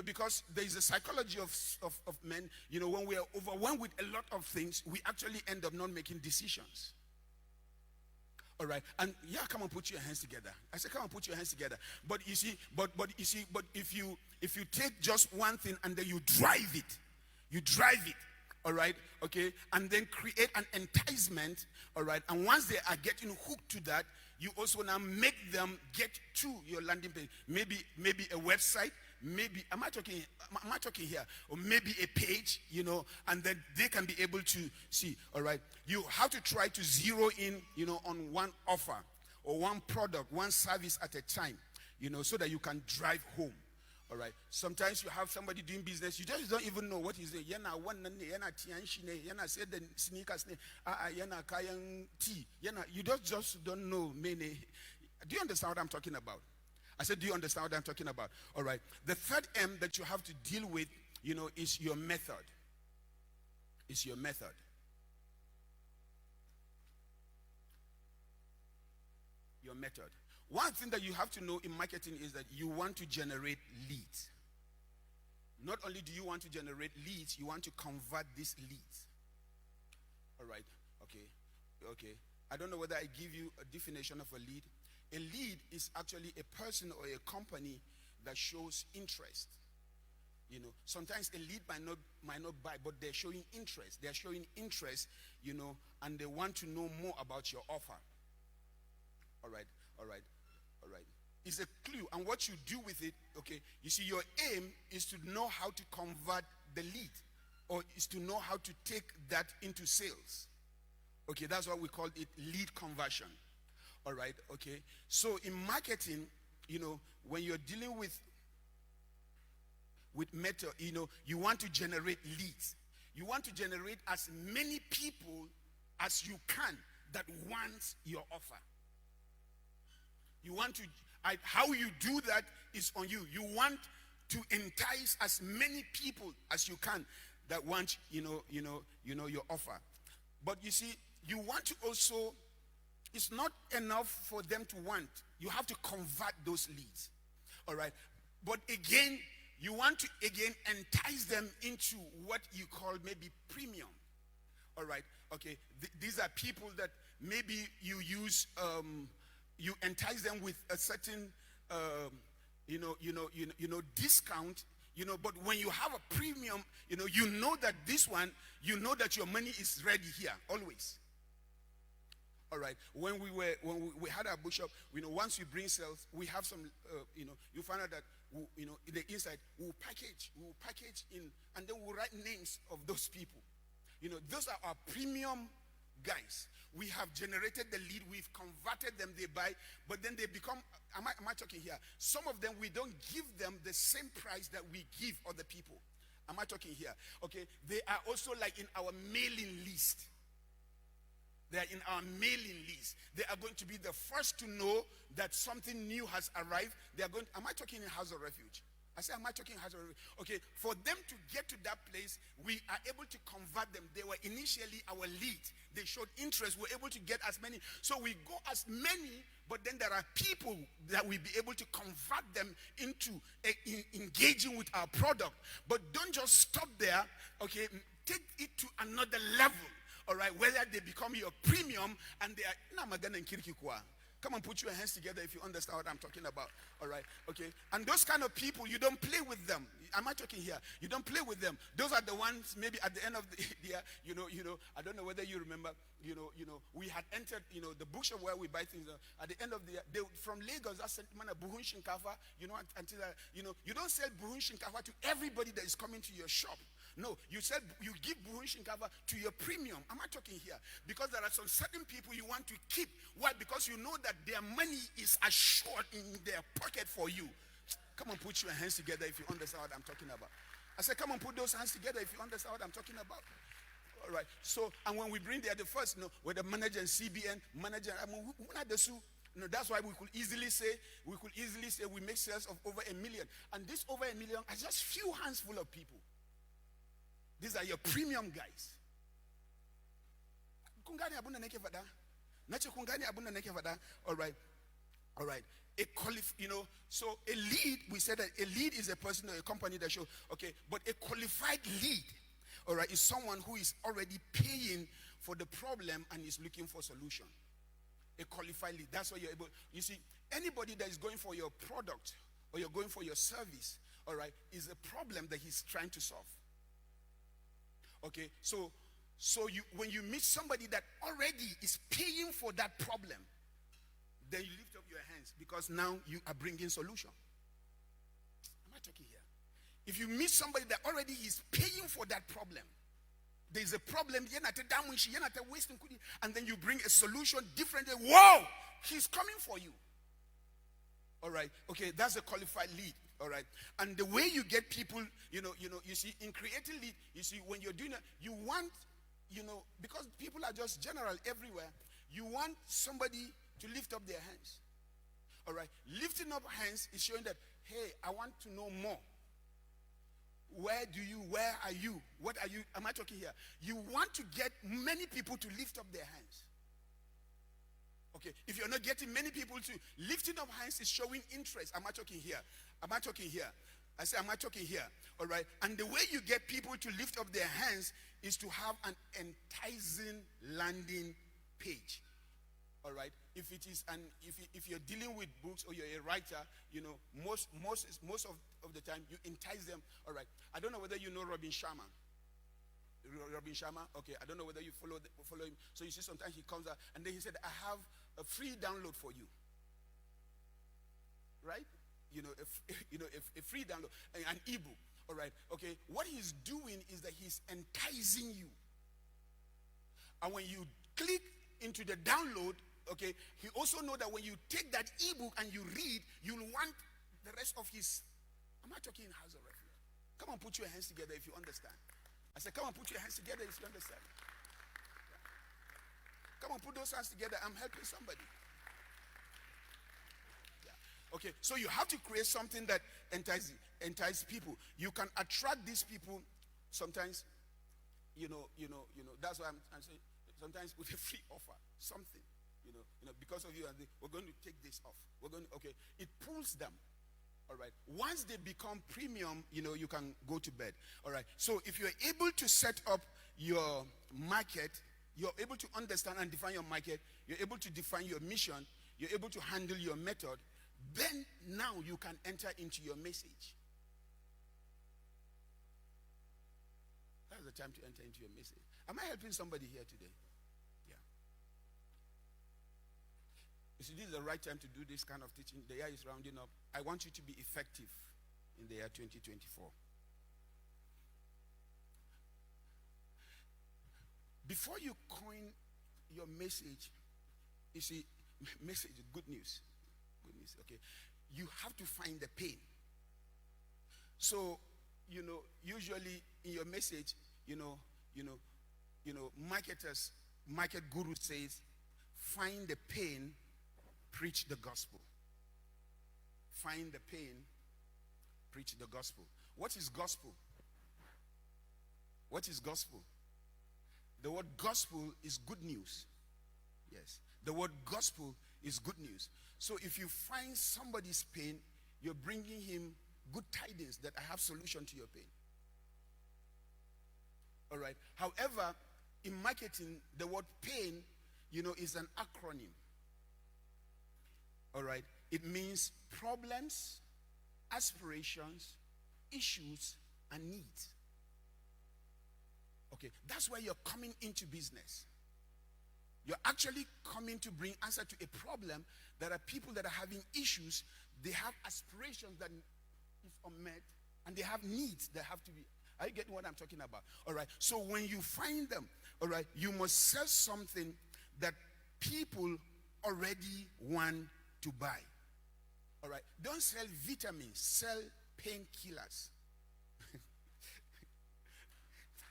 Because there is a psychology of men, when we are overwhelmed with a lot of things, we actually end up not making decisions. All right. And come on, put your hands together. I said, come on, put your hands together. But you see, but if you take just one thing and then you drive it, all right, okay, and then create an enticement, all right, and once they are getting hooked to that, you also now make them get to your landing page. Maybe a website. Maybe, am I talking here? Or maybe a page, and then they can be able to see, all right? You have to try to zero in, on one offer or one product, one service at a time, so that you can drive home, all right? Sometimes you have somebody doing business, you just don't even know what he's doing. You just don't know many. Do you understand what I'm talking about? I said, do you understand what I'm talking about? All right. The third M that you have to deal with, is your method. It's your method. Your method. One thing that you have to know in marketing is that you want to generate leads. Not only do you want to generate leads, you want to convert these leads. All right. Okay. I don't know whether I give you a definition of a lead. A lead is actually a person or a company that shows interest. Sometimes a lead might not buy, but they're showing interest. They're showing interest, and they want to know more about your offer. All right. It's a clue, and what you do with it, okay, you see, your aim is to know how to convert the lead, or is to know how to take that into sales. Okay, that's what we call it, lead conversion. All right, okay. So in marketing, when you're dealing with method, you want to generate leads. You want to generate as many people as you can that want your offer. You want to, how you do that is on you. You want to entice as many people as you can that want, your offer. But you see, you want to also, it's not enough for them to want. You have to convert those leads. All right. But again, you want to entice them into what you call maybe premium. All right. Okay. These are people that maybe you use, you entice them with a certain, discount. But when you have a premium, you know that this one, you know that your money is ready here always. All right. When we had our bookshop, once we bring sales, we have some, you find out that, in the inside, we'll package in, and then we'll write names of those people. Those are our premium guys. We have generated the lead, we've converted them, they buy, but then they become, am I talking here? Some of them, we don't give them the same price that we give other people. Am I talking here? Okay, they are also like in our mailing list. They are in our mailing list. They are going to be the first to know that something new has arrived. They are going, am I talking in House of Refuge? I say, am I talking House of Refuge? Okay, for them to get to that place, we are able to convert them. They were initially our lead. They showed interest. We're able to get as many. So we go as many, but then there are people that will be able to convert them into engaging with our product. But don't just stop there, okay? Take it to another level, all right? Whether they become your premium and they are, come and put your hands together if you understand what I'm talking about. All right, okay. And those kind of people, you don't play with them. Am I talking here? You don't play with them. Those are the ones maybe at the end of the year, I don't know whether you remember, we had entered, the bookshop where we buy things. At the end of the year, they, from Lagos, I said, man, buhun shinkafa, until, you don't sell buhun shinkafa to everybody that is coming to your shop. No, you said you give buhun shinkafa to your premium. Am I talking here? Because there are some certain people you want to keep. Why? Because you know that their money is assured in their pocket for you. Come on, put your hands together if you understand what I'm talking about. I said, come on, put those hands together if you understand what I'm talking about. All right. So, and when we bring there the first, with the manager and CBN manager, that's why we could easily say we make sales of over 1 million. And this over 1 million are just few hands full of people. These are your premium guys. All right. All right. So a lead, we said that a lead is a person or a company that shows, okay, but a qualified lead, all right, is someone who is already paying for the problem and is looking for solution. A qualified lead. That's why you're able, you see, anybody that is going for your product or you're going for your service, all right, is a problem that he's trying to solve. Okay, so you, when you meet somebody that already is paying for that problem, then you lift up your hands because now you are bringing solution. Am I talking here? If you meet somebody that already is paying for that problem, there is a problem, and then you bring a solution differently. Whoa, he's coming for you. All right, okay, that's a qualified lead. All right, and the way you get people, you see, in creating lead, you see, when you're doing it, you want, because people are just general everywhere, you want somebody to lift up their hands. All right, lifting up hands is showing that, hey, I want to know more. Where are you? What are you? Am I talking here? You want to get many people to lift up their hands. Okay, if you're not getting many people to, lifting up hands is showing interest. Am I talking here? Am I talking here? I say, am I talking here? All right. And the way you get people to lift up their hands is to have an enticing landing page. All right. If it is if you're dealing with books or you're a writer, most of the time you entice them. All right. I don't know whether you know Robin Sharma. Robin Sharma. Okay. I don't know whether you follow him. So you see, sometimes he comes out and then he said, I have a free download for you. Right? A free download, an ebook. All right. Okay. What he's doing is that he's enticing you. And when you click into the download, okay, he also know that when you take that ebook and you read, you'll want the rest of his. Am I talking in House of Refuge? Come on, put your hands together if you understand. I said, come on, put your hands together if you understand. Yeah. Come on, put those hands together. I'm helping somebody. Yeah. Okay, so you have to create something that entice people. You can attract these people sometimes. That's why I'm saying sometimes with a free offer, something. Because of you, and we're going to take this off. We're going to, okay, it pulls them. All right. Once they become premium, you can go to bed. All right. So if you're able to set up your market, you're able to understand and define your market, you're able to define your mission, you're able to handle your method, then now you can enter into your message. That's the time to enter into your message. Am I helping somebody here today? Yeah. You see, this is the right time to do this kind of teaching. The year is rounding up. I want you to be effective in the year 2024. Before you coin your message, you see, message, good news. Good news, okay? You have to find the pain. So, usually in your message, marketers, market guru says, find the pain, preach the gospel. Find the pain, preach the gospel. What is gospel? What is gospel? The word gospel is good news. Yes. The word gospel is good news. So if you find somebody's pain, you're bringing him good tidings that I have solution to your pain. All right. However, in marketing, the word pain, is an acronym. All right. It means problems, aspirations, issues, and needs. Okay. That's why you're coming into business. You're actually coming to bring answer to a problem. There are people that are having issues. They have aspirations that is unmet, and they have needs that have to be. Are you getting what I'm talking about? All right. So when you find them, all right, you must sell something that people already want to buy. All right. Don't sell vitamins. Sell painkillers.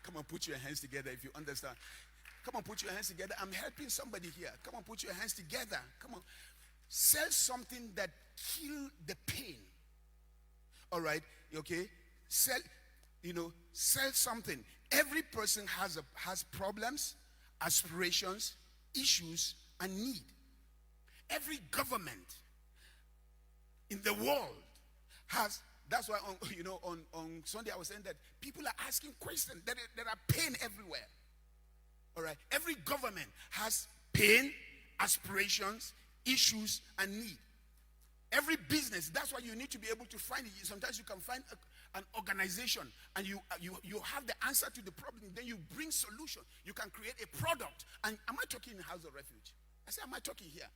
Come on, put your hands together if you understand. Come on, put your hands together. I'm helping somebody here. Come on, put your hands together. Come on. Sell something that kill the pain. All right. Okay. Sell something. Every person has problems, aspirations, issues, and need. Every government in the world has. That's why on Sunday I was saying that people are asking questions. There are pain everywhere. All right. Every government has pain, aspirations, issues, and need. Every business. That's why you need to be able to find it. Sometimes you can find an organization and you have the answer to the problem. Then you bring solution. You can create a product. And am I talking in House of Refuge? I say, am I talking here?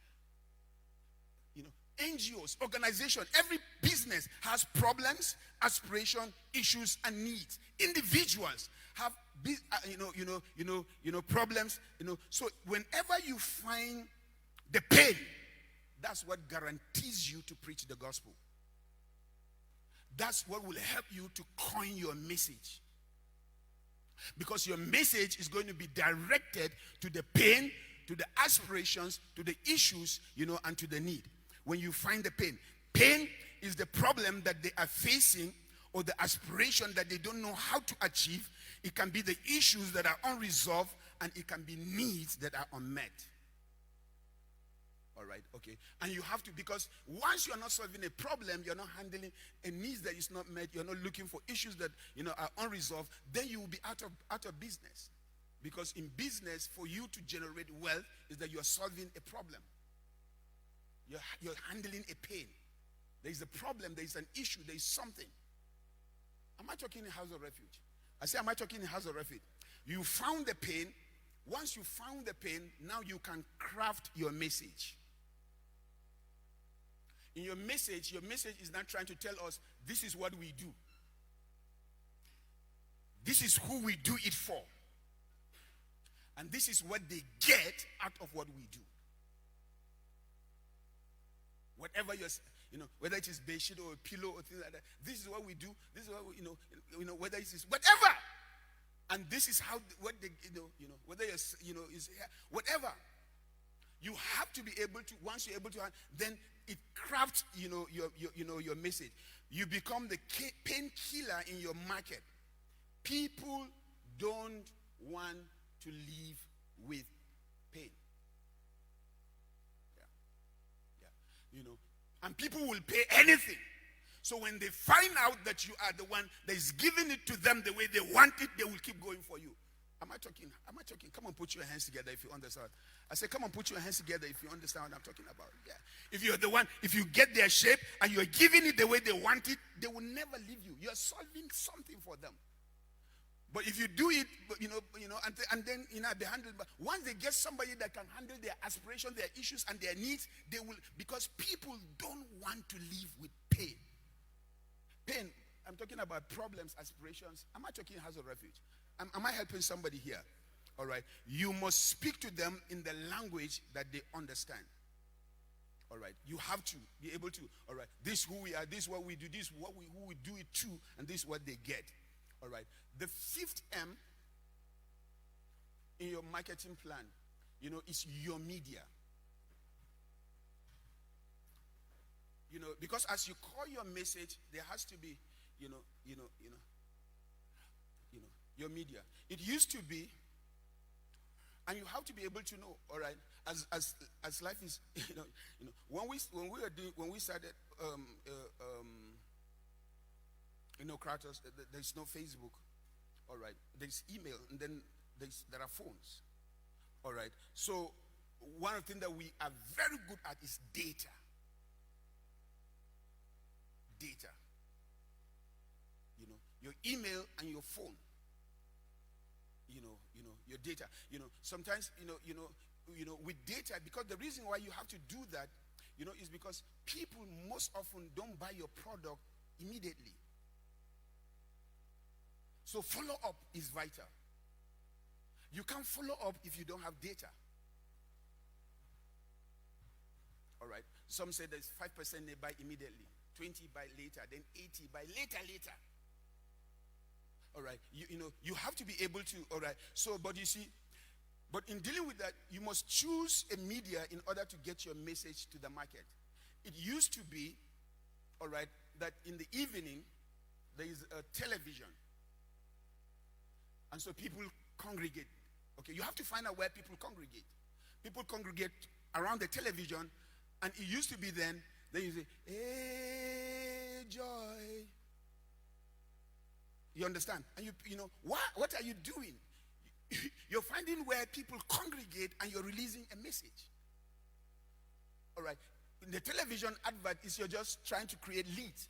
NGOs, organization, every business has problems, aspiration, issues, and needs. Individuals have problems. So whenever you find the pain, that's what guarantees you to preach the gospel. That's what will help you to coin your message. Because your message is going to be directed to the pain, to the aspirations, to the issues, and to the need. When you find the pain. Pain is the problem that they are facing or the aspiration that they don't know how to achieve. It can be the issues that are unresolved, and it can be needs that are unmet. All right, okay. And you have to, because once you're not solving a problem, you're not handling a needs that is not met, you're not looking for issues that are unresolved, then you will be out of business. Because in business, for you to generate wealth is that you're solving a problem. You're handling a pain. There is a problem, there is an issue, there is something. Am I talking in House of Refuge? I say, am I talking in House of Refuge? You found the pain. Once you found the pain, now you can craft your message. In your message is not trying to tell us, this is what we do. This is who we do it for. And this is what they get out of what we do. Whatever whether it is bedsheet or a pillow or things like that, this is what we do. This is what we, whether it is whatever, and this is how what they whether is whatever. You have to be able to. Once you're able to, then it crafts your message. You become the painkiller in your market. People don't want to live with pain. And people will pay anything So when they find out that you are the one that is giving it to them the way they want it, they will keep going for you. Am I talking? Am I talking? Come on, put your hands together if you understand. I say, come on, put your hands together if you understand what I'm talking about. Yeah. If you're the one, if you get their shape and you're giving it the way they want it, they will never leave you. You're solving something for them. But if you do it, and then they handle. But once they get somebody that can handle their aspirations, their issues, and their needs, they will. Because people don't want to live with pain. Pain. I'm talking about problems, aspirations. Am I talking house of refuge? Am I helping somebody here? All right. You must speak to them in the language that they understand. All right. You have to be able to. All right. This is who we are. This is what we do. This is who we do it to, and this is what they get. All right. The fifth M in your marketing plan, is your media. Because as you call your message, there has to be, your media. It used to be, and you have to be able to know. All right, as life is, when we started, Kratos, there's no Facebook. All right, there's email, and then there are phones. All right, so one of the things that we are very good at is data. Data. Your email and your phone. Your data. Sometimes, with data, because the reason why you have to do that, is because people most often don't buy your product immediately. So follow up is vital. You can't follow up if you don't have data. All right. Some say there's 5% they buy immediately, 20 buy later, then 80 buy later. All right. You have to be able to. All right. So, but you see, but in dealing with that, you must choose a media in order to get your message to the market. It used to be, all right, that in the evening there is a television. And so people congregate. Okay, you have to find out where people congregate. People congregate around the television, and it used to be then you say, hey, joy. You understand? And what are you doing? You're finding where people congregate and you're releasing a message. All right. In the television advert is you're just trying to create leads.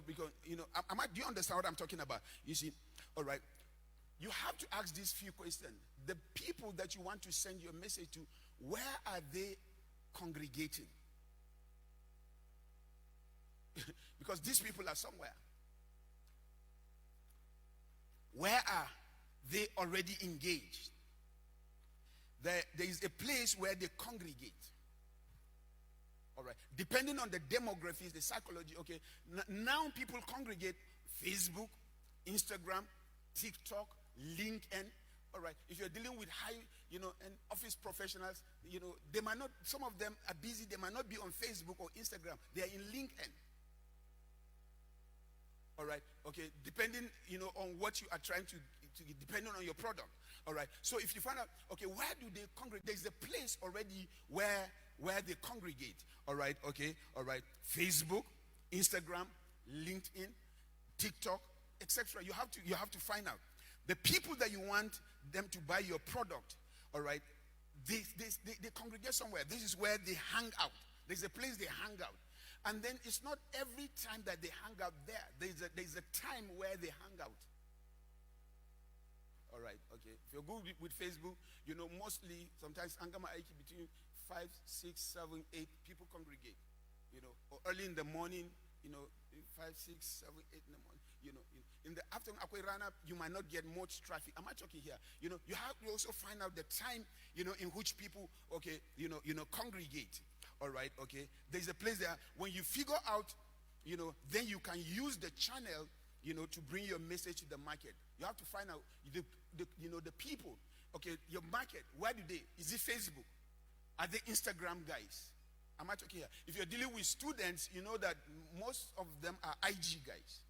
Because, do you understand what I'm talking about? You see, all right. You have to ask these few questions. The people that you want to send your message to, where are they congregating? Because these people are somewhere. Where are they already engaged? There is a place where they congregate. All right. Depending on the demographics, the psychology, okay. Now people congregate Facebook, Instagram, TikTok, LinkedIn. All right. If you're dealing with high, and office professionals, they might not, some of them are busy. They might not be on Facebook or Instagram. They are in LinkedIn. All right. Okay. Depending, on what you are trying to depending on your product. All right. So if you find out, okay, where do they congregate? There's a place already where they congregate. All right. Okay. All right. Facebook, Instagram, LinkedIn, TikTok, etc. You have to find out the people that you want them to buy your product. All right. They congregate somewhere. This is where they hang out. There's a place they hang out. And then it's not every time that they hang out there. There's a time where they hang out. All right, okay. If you're good with Facebook, mostly, sometimes Angama Aiki between 5, 6, 7, 8 people congregate. Or early in the morning, 5, 6, 7, 8 in the morning. In the afternoon, you might not get much traffic. Am I talking here? You have to also find out the time, in which people, okay, congregate. All right, okay. There's a place there. When you figure out, then you can use the channel, to bring your message to the market. You have to find out the people. Okay, your market. Where do they? Is it Facebook? Are they Instagram guys? Am I talking here? If you're dealing with students, you know that most of them are IG guys.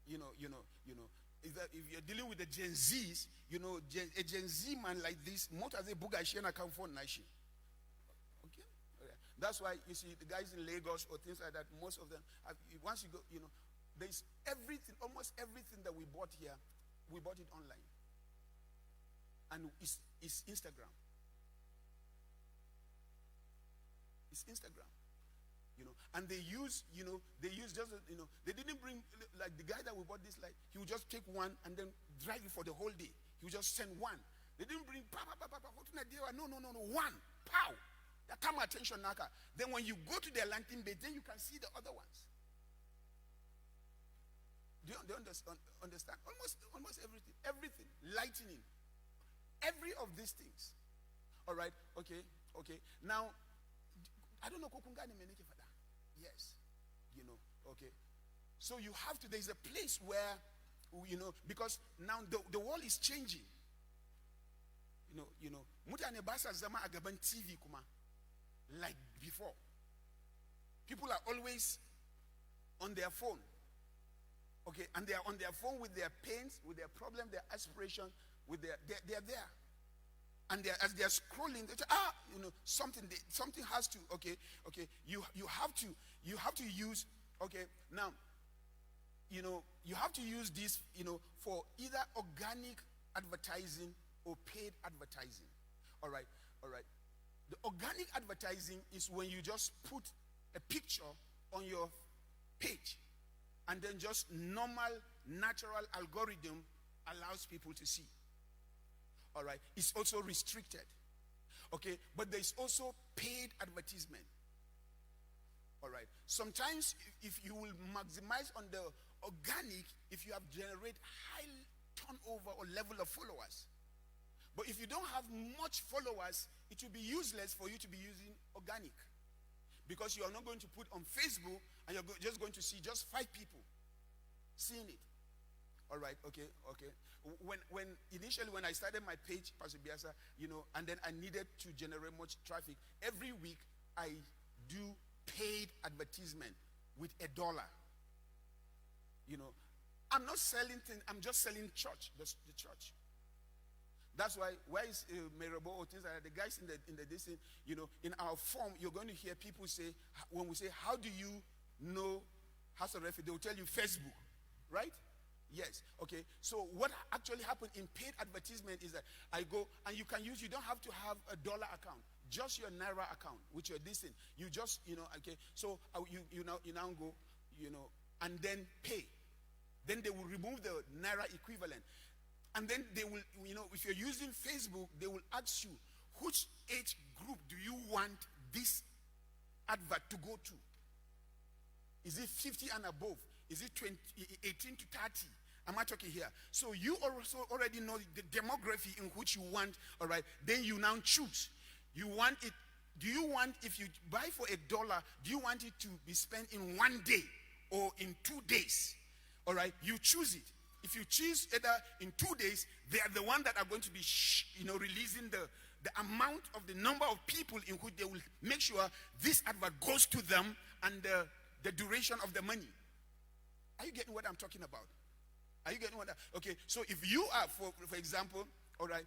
If you're dealing with the Gen Zs, a Gen Z man like this, most of the book I share account for Nashi. Okay? That's why you see the guys in Lagos or things like that, most of them, once you go, there's everything, almost everything that we bought here, we bought it online. And it's Instagram. It's Instagram. And they use just, they didn't bring, like the guy that we bought this light, he would just take one and then drive it for the whole day. He would just send one. They didn't bring, no, one, pow. That come attention, naka. Then when you go to their landing page, then you can see the other ones. Do you understand? Almost everything, lightning, every of these things. All right, okay. Now, I don't know, kokungani meneke for that. Yes, okay. So you have to, there's a place where, because now the world is changing. Mutane basa zama agaban TV kuma, like before. People are always on their phone. Okay, and they are on their phone with their pains, with their problem, their aspiration, they're there. And as they are scrolling, they say, something has to, okay, you have to use, okay, now, you have to use this, for either organic advertising or paid advertising. All right. The organic advertising is when you just put a picture on your page, and then just normal, natural algorithm allows people to see. All right. It's also restricted. Okay. But there's also paid advertisement. All right. Sometimes if you will maximize on the organic, if you have generate high turnover or level of followers. But if you don't have much followers, it will be useless for you to be using organic. Because you are not going to put on Facebook and you're just going to see just 5 people seeing it. All right, okay. When initially when I started my page, Pastor Biasa, and then I needed to generate much traffic, every week I do paid advertisement with $1. I'm not selling things, I'm just selling church, the church. That's why, where is Merabo or things like that? The guys in the distance, in our form, you're going to hear people say, when we say, how do you know House of Refuge? They will tell you Facebook, right? Yes, okay. So what actually happened in paid advertisement is that I go, and you don't have to have a dollar account, just your Naira account, which you're distance. You just, okay. So you now go, and then pay. Then they will remove the Naira equivalent. And then they will, if you're using Facebook, they will ask you, which age group do you want this advert to go to? Is it 50 and above? Is it 18 to 30? Am I talking here? So you also already know the demography in which you want, all right? Then you now choose. You want it, do you want, if you buy for $1, do you want it to be spent in 1 day or in 2 days? All right, you choose it. If you choose either in 2 days, they are the ones that are going to be, releasing the amount of the number of people in which they will make sure this advert goes to them and the duration of the money. Are you getting what I'm talking about? Are you getting what? Okay, so if you are, for example, all right,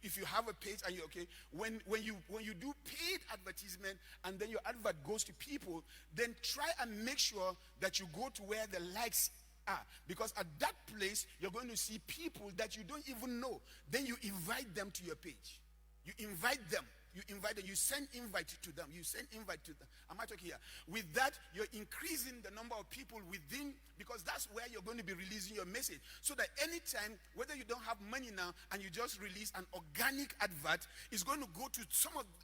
if you have a page and you okay, when you do paid advertisement and then your advert goes to people, then try and make sure that you go to where the likes are, because at that place you're going to see people that you don't even know. Then you invite them to your page. You invite them. You send invite to them. Am I talking here? With that, you're increasing the number of people within, because that's where you're going to be releasing your message. So that anytime, whether you don't have money now and you just release an organic advert, it's going to go to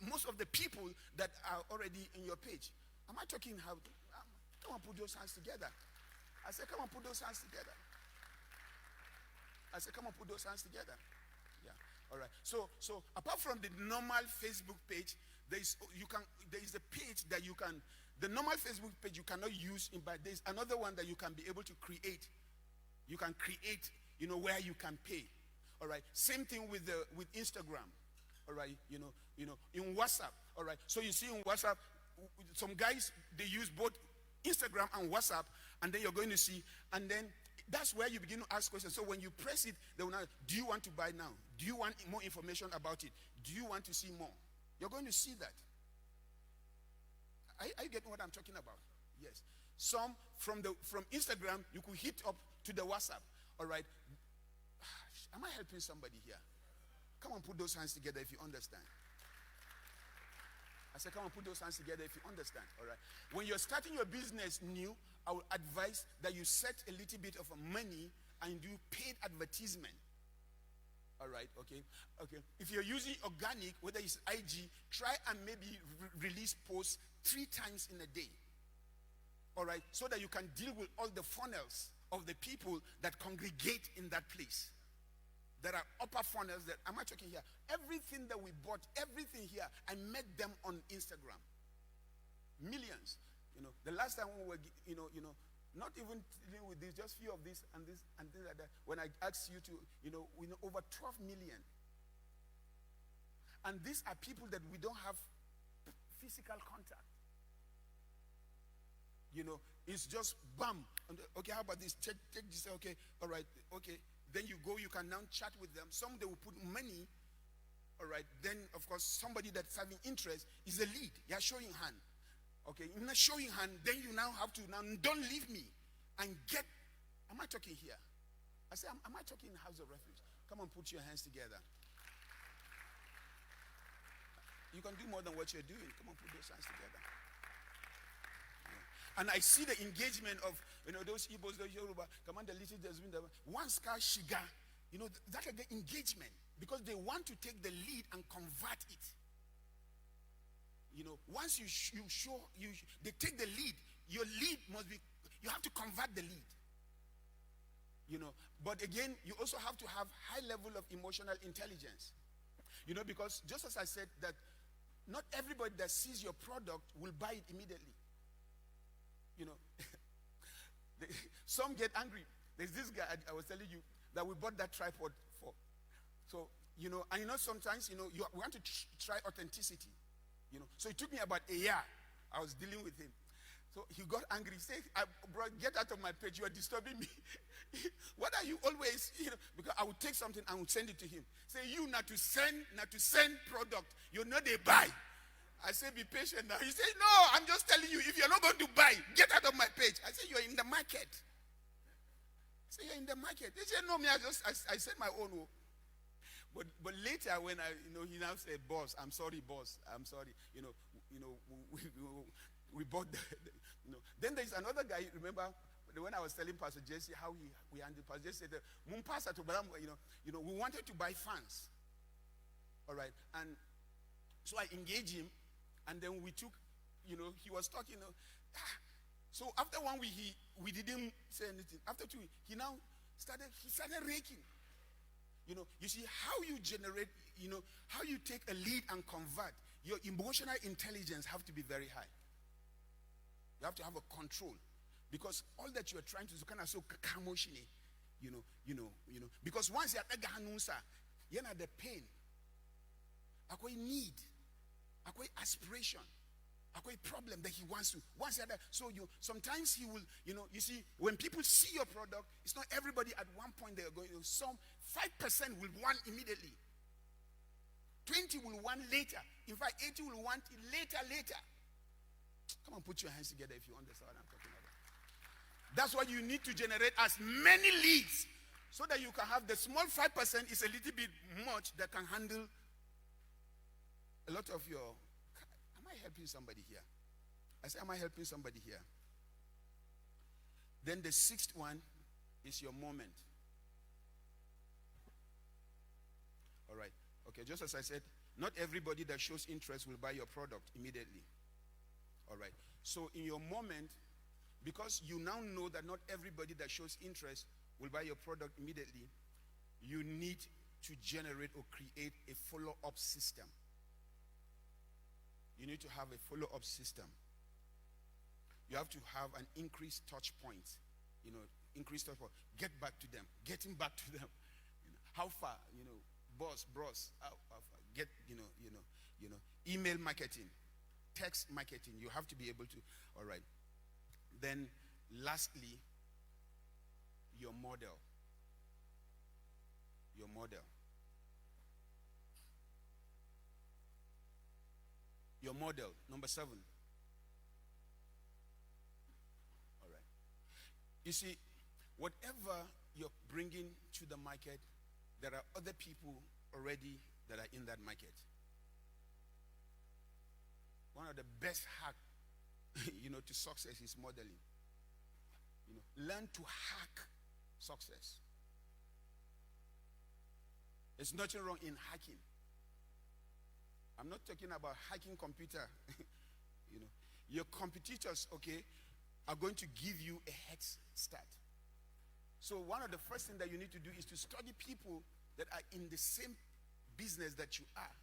most of the people that are already in your page. Am I talking how? Come on, put those hands together. I said, come on, put those hands together. Yeah. All right. So apart from the normal Facebook page, there is a page that you can. The normal Facebook page you cannot use, but there's another one that you can be able to create. You can create, where you can pay. All right. Same thing with Instagram. All right. In WhatsApp. All right. So you see in WhatsApp, some guys, they use both Instagram and WhatsApp, and then you're going to see, and then that's where you begin to ask questions. So when you press it, they will now, do you want to buy now? Do you want more information about it? Do you want to see more? You're going to see that. Are you getting what I'm talking about? Yes. Some from Instagram, you could hit up to the WhatsApp. All right. Am I helping somebody here? Come on, put those hands together if you understand. I said, come on, put those hands together if you understand. All right. When you're starting your business new, I would advise that you set a little bit of money and do paid advertisement. All right, okay. If you're using organic, whether it's IG, try and maybe release posts 3 times in a day. All right, so that you can deal with all the funnels of the people that congregate in that place. There are upper funnels that, am I talking here? Everything that we bought, everything here, I met them on Instagram. Millions. The last time we were, not even dealing with this, just few of this and this and things like that. When I asked you to, we know over 12 million. And these are people that we don't have physical contact. It's just bam. Okay, how about this? Take this. Okay, all right. Okay. Then you go. You can now chat with them. Some they will put money. All right. Then of course somebody that's having interest is a lead. You're showing hand. Okay. In a showing hand, then you now have to don't leave me and get. Am I talking here? I say, am I talking in House of Refuge? Come on, put your hands together. You can do more than what you're doing. Come on, put those hands together. And I see the engagement of those Igbos, those Yoruba, Commander Little, there's been one scar shiga, that again engagement, because they want to take the lead and convert it. Once they take the lead, your lead must be, you have to convert the lead. But again, you also have to have high level of emotional intelligence. Because just as I said that not everybody that sees your product will buy it immediately. Some get angry. There's this guy I was telling you that we bought that tripod for. So, and sometimes, we want to try authenticity. So it took me about a year. I was dealing with him. So he got angry. He said, bro, get out of my page. You are disturbing me. What are you always, because I would take something and would send it to him. Say, you not to send product. They buy. I say, be patient now. He said, no, I'm just telling you, if you're not going to buy, get out of my page. I said, you're in the market. I said, you're in the market. He said, no, me, I said my own. But later when he now said, boss, I'm sorry, boss. I'm sorry. We bought Then there's another guy, remember, when I was telling Pastor Jesse how we handled, Pastor Jesse said, Mumpasa to Baram, we wanted to buy fans. All right. And so I engaged him. And then we took, he was talking. So after 1 week, we didn't say anything. After 2 weeks, he started raking. You see how you generate, how you take a lead and convert. Your emotional intelligence have to be very high. You have to have a control. Because all that you are trying to do kind of so kamoshini, because once you are the pain, akwai need, akwai aspiration, akwai problem that he wants to. Once you are there, so sometimes he will, you see, when people see your product, it's not everybody at one point they are going. Some 5% will want immediately. 20 will want later. In fact, 80 will want it later. Come on, put your hands together if you understand what I'm talking about. That's why you need to generate as many leads so that you can have the small 5% is a little bit much that can handle a lot of your. Am I helping somebody here? I say, am I helping somebody here? Then the 6th one is your moment. All right. Okay, just as I said, not everybody that shows interest will buy your product immediately. All right. So in your moment, because you now know that not everybody that shows interest will buy your product immediately, you need to generate or create a follow-up system. You need to have a follow-up system. You have to have an increased touch point. Increased touch point. Get back to them. Getting back to them. How far? Boss, bros. How far? Get, email marketing. Text marketing. You have to be able to. All right. Then, lastly, your model. Your model. Your model. Number 7. You see, whatever you're bringing to the market, there are other people already that are in that market. One of the best hack, to success is modeling. Learn to hack success. There's nothing wrong in hacking. I'm not talking about hacking computer. Your competitors, are going to give you a head start. So one of the first things that you need to do is to study people that are in the same business that you are,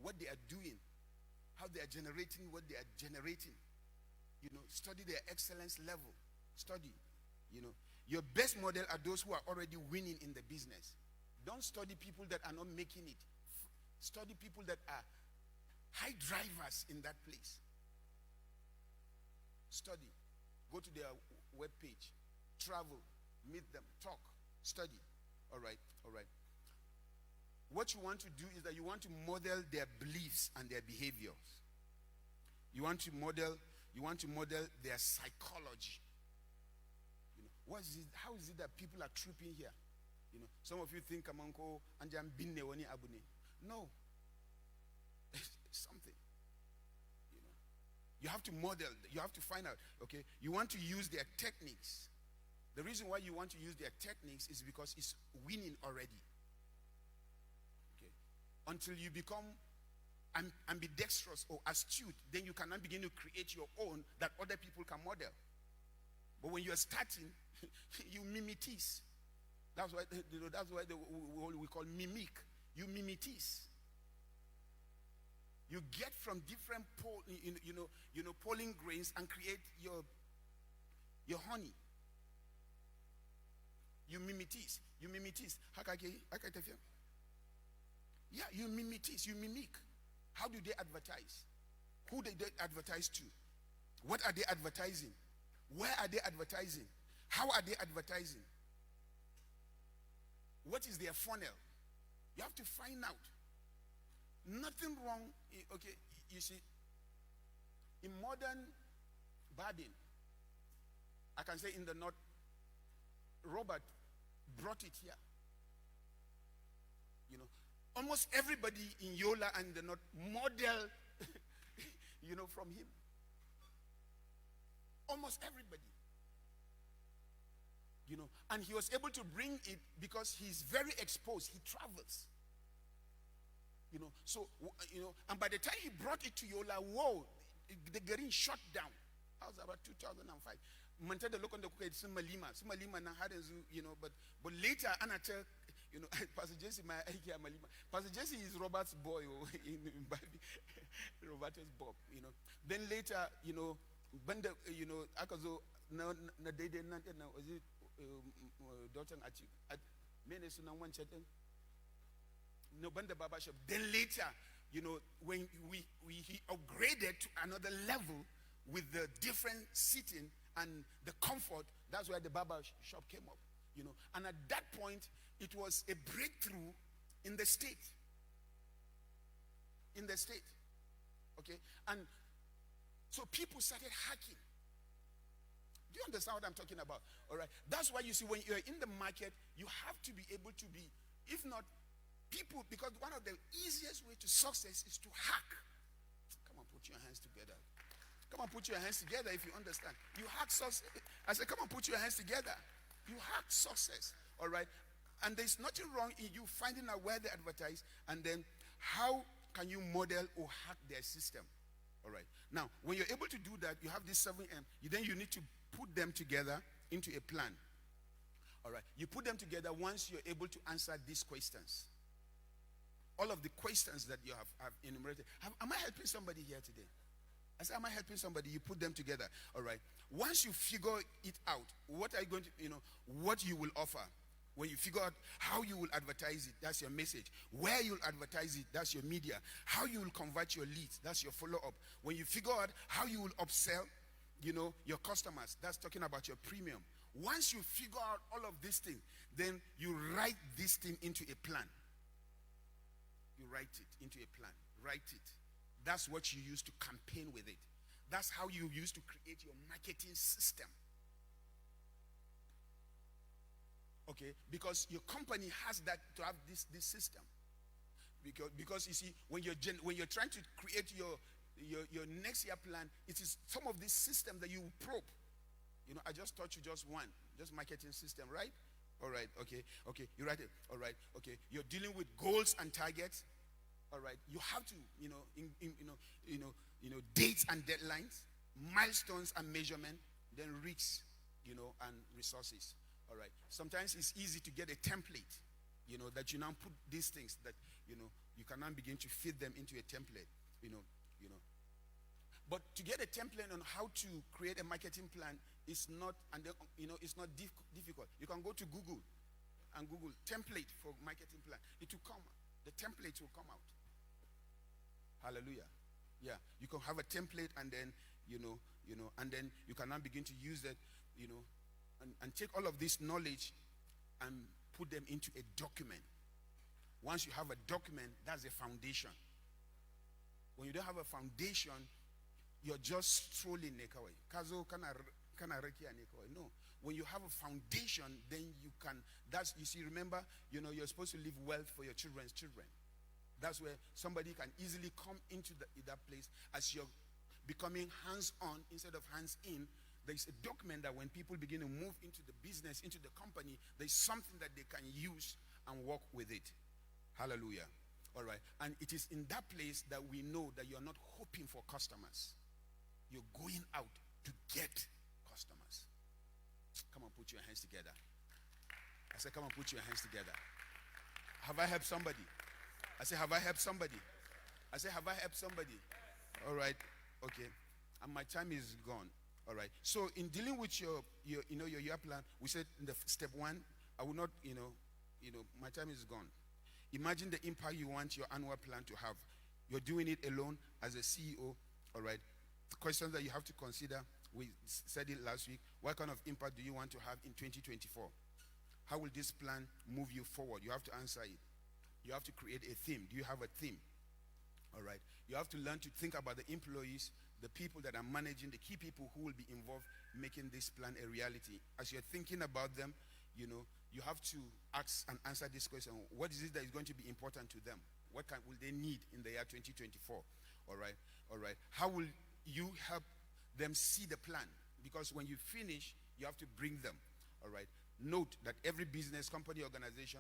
what they are doing, how they are generating what they are generating. Study their excellence level. Study. Your best model are those who are already winning in the business. Don't study people that are not making it. Study people that are high drivers in that place. Study. Go to their web page. Travel. Meet them. Talk. Study. All right. What you want to do is that you want to model their beliefs and their behaviors. You want to model their psychology. How is it that people are tripping here? Some of you think Amanko Anjam Binne Wani Abune. No. It's something. You have to model, you have to find out, you want to use their techniques. The reason why you want to use their techniques is because it's winning already. Until you become ambidextrous or astute, then you cannot begin to create your own that other people can model. But when you're starting, you mimetis. That's why we call mimic. You mimetis. You get from different pollen grains and create your honey. You mimetis. Yeah, you mimetis. You mimic. How do they advertise? Who do they advertise to? What are they advertising? Where are they advertising? How are they advertising? What is their funnel? You have to find out. Nothing wrong. You see, in modern barbing, I can say in the north, Robert brought it here. Almost everybody in Yola and the north model, from him. Almost everybody. And he was able to bring it because he's very exposed. He travels. And by the time he brought it to Yola, the Garin shut down. That was about 2005. Mantada look on the cook some Malima na but later Anata, Pastor Jesse Malima. Pastor Jesse is Robert's boy in Robert's Bob, Then later, Banda, Akazo na they did not know was it daughter at Menesuna one chatting. No Banda Baba shop. Then later, when he upgraded to another level with the different seating and the comfort, that's where the Baba shop came up. And at that point, it was a breakthrough in the state. And so people started hacking. Do you understand what I'm talking about? All right. That's why you see when you're in the market, you have to be able to be, if not people, because one of the easiest way to success is to hack. Come on, put your hands together. Come on, put your hands together if you understand. You hack success. I said, come on, put your hands together. You hack success. All right. And there's nothing wrong in you finding out where they advertise and then how can you model or hack their system. All right. Now, when you're able to do that, you have this 7M. Then you need to put them together into a plan. All right. You put them together once you're able to answer these questions. All of the questions that you have enumerated. Am I helping somebody here today? I said, am I helping somebody? You put them together. All right. Once you figure it out, what are you going to, what you will offer. When you figure out how you will advertise it, that's your message. Where you'll advertise it, that's your media. How you will convert your leads, that's your follow-up. When you figure out how you will upsell, your customers, that's talking about your premium. Once you figure out all of these things, then you write this thing into a plan. You write it into a plan. Write it. That's what you use to campaign with it. That's how you use to create your marketing system. Okay, because your company has that to have this system. Because you see, when you're trying to create your next year plan, it is some of this system that you probe. I just taught you just one, just marketing system, right? All right, okay, you write it. All right, okay, you're dealing with goals and targets. All right, you have to, dates and deadlines, milestones and measurement, then risks, and resources. All right. Sometimes it's easy to get a template, that you now put these things that, you can now begin to fit them into a template, But to get a template on how to create a marketing plan is not, it's not difficult. You can go to Google and Google template for marketing plan. It will come. The template will come out. Hallelujah. Yeah. You can have a template and then, and then you can now begin to use it, and take all of this knowledge and put them into a document. Once you have a document, that's a foundation. When you don't have a foundation, you're just strolling nekawai. Kazo kana reki nekawai. No. When you have a foundation, then you can. You see. Remember, you're supposed to leave wealth for your children's children. That's where somebody can easily come into that place as you're becoming hands-on instead of hands-in. There's a document that when people begin to move into the business, into the company, there's something that they can use and work with it. Hallelujah. All right. And it is in that place that we know that you're not hoping for customers. You're going out to get customers. Come on, put your hands together. I said, come on, put your hands together. Have I helped somebody? I said, have I helped somebody? I said, have I helped somebody? All right. Okay. And my time is gone. All right. So in dealing with your year plan, we said in the step one, I will not, my time is gone. Imagine the impact you want your annual plan to have. You're doing it alone as a CEO. All right. The questions that you have to consider, we said it last week. What kind of impact do you want to have in 2024? How will this plan move you forward? You have to answer it. You have to create a theme. Do you have a theme? All right. You have to learn to think about the employees, the people that are managing, the key people who will be involved making this plan a reality. As you're thinking about them, you have to ask and answer this question. What is it that is going to be important to them? What will they need in the year 2024? All right. All right. How will you help them see the plan? Because when you finish, you have to bring them. All right. Note that every business, company, organization,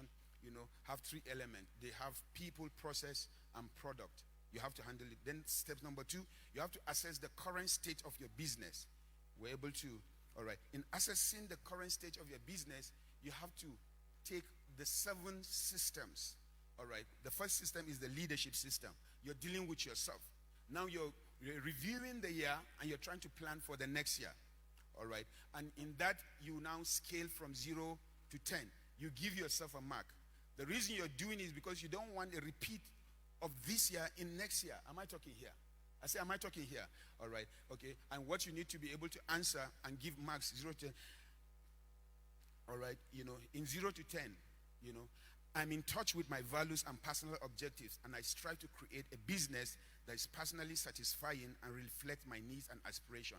have three elements. They have people, process, and product. You have to handle it. Then step number 2, you have to assess the current state of your business. We're able to, all right. In assessing the current state of your business, you have to take the 7 systems. All right. The first system is the leadership system. You're dealing with yourself. Now you're reviewing the year and you're trying to plan for the next year. All right. And in that, you now scale from 0 to 10. You give yourself a mark. The reason you're doing it is because you don't want a repeat of this year in next year. Am I talking here? I say, am I talking here? All right. Okay. And what you need to be able to answer and give marks 0 to 10. All right. In 0 to 10, I'm in touch with my values and personal objectives, and I strive to create a business that is personally satisfying and reflect my needs and aspiration.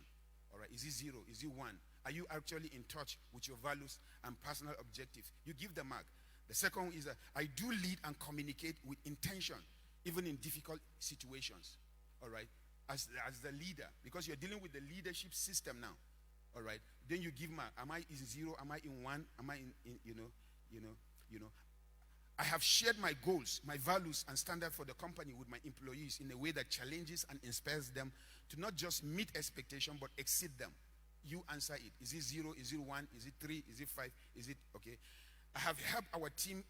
All right. Is it 0? Is it 1? Are you actually in touch with your values and personal objectives? You give the mark. The second one is that I do lead and communicate with intention, even in difficult situations. All right. As the leader, because you're dealing with the leadership system now. All right. Then you give mark. Am I in 0? Am I in 1? Am I in I have shared my goals, my values, and standards for the company with my employees in a way that challenges and inspires them to not just meet expectations, but exceed them. You answer it. Is it 0? Is it 1? Is it 3? Is it 5? Is it okay? I have helped our team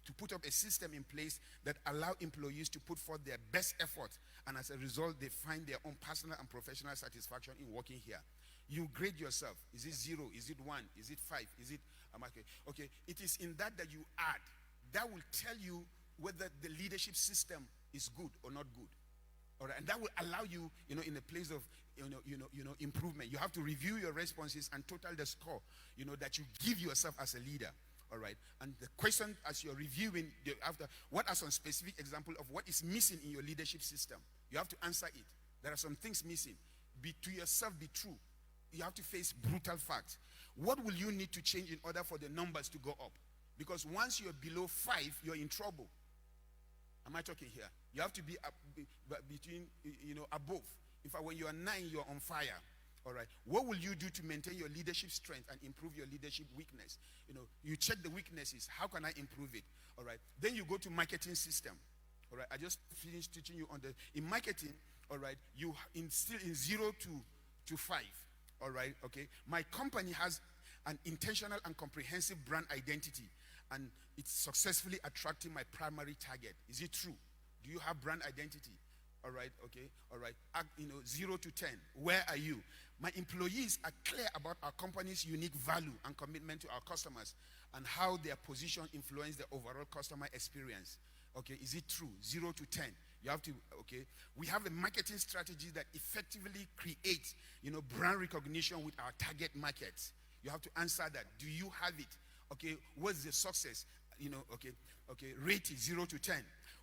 to put up a system in place that allow employees to put forth their best effort, and as a result, they find their own personal and professional satisfaction in working here. You grade yourself. Is it 0? Is it 1? Is it 5? Is it okay? It is in that you add. That will tell you whether the leadership system is good or not good. All right, and that will allow you, in a place of, improvement. You have to review your responses and total the score, that you give yourself as a leader. All right, and the question as you're reviewing, what are some specific examples of what is missing in your leadership system? You have to answer it. There are some things missing. Be to yourself, be true. You have to face brutal facts. What will you need to change in order for the numbers to go up? Because once you're below 5, you're in trouble. Am I talking here? You have to be between, above. In fact, when you are 9, you're on fire. All right. What will you do to maintain your leadership strength and improve your leadership weakness? You check the weaknesses. How can I improve it? All right. Then you go to marketing system. All right. I just finished teaching you on in marketing. All right. You still in 0 to 5. All right. Okay. My company has an intentional and comprehensive brand identity, and it's successfully attracting my primary target. Is it true? Do you have brand identity? All right, okay, all right. 0 to 10. Where are you? My employees are clear about our company's unique value and commitment to our customers and how their position influence the overall customer experience. Okay, is it true? 0 to 10. You have to, okay. We have a marketing strategy that effectively creates, brand recognition with our target markets. You have to answer that. Do you have it? Okay, what's the success? Okay, rate is 0 to 10.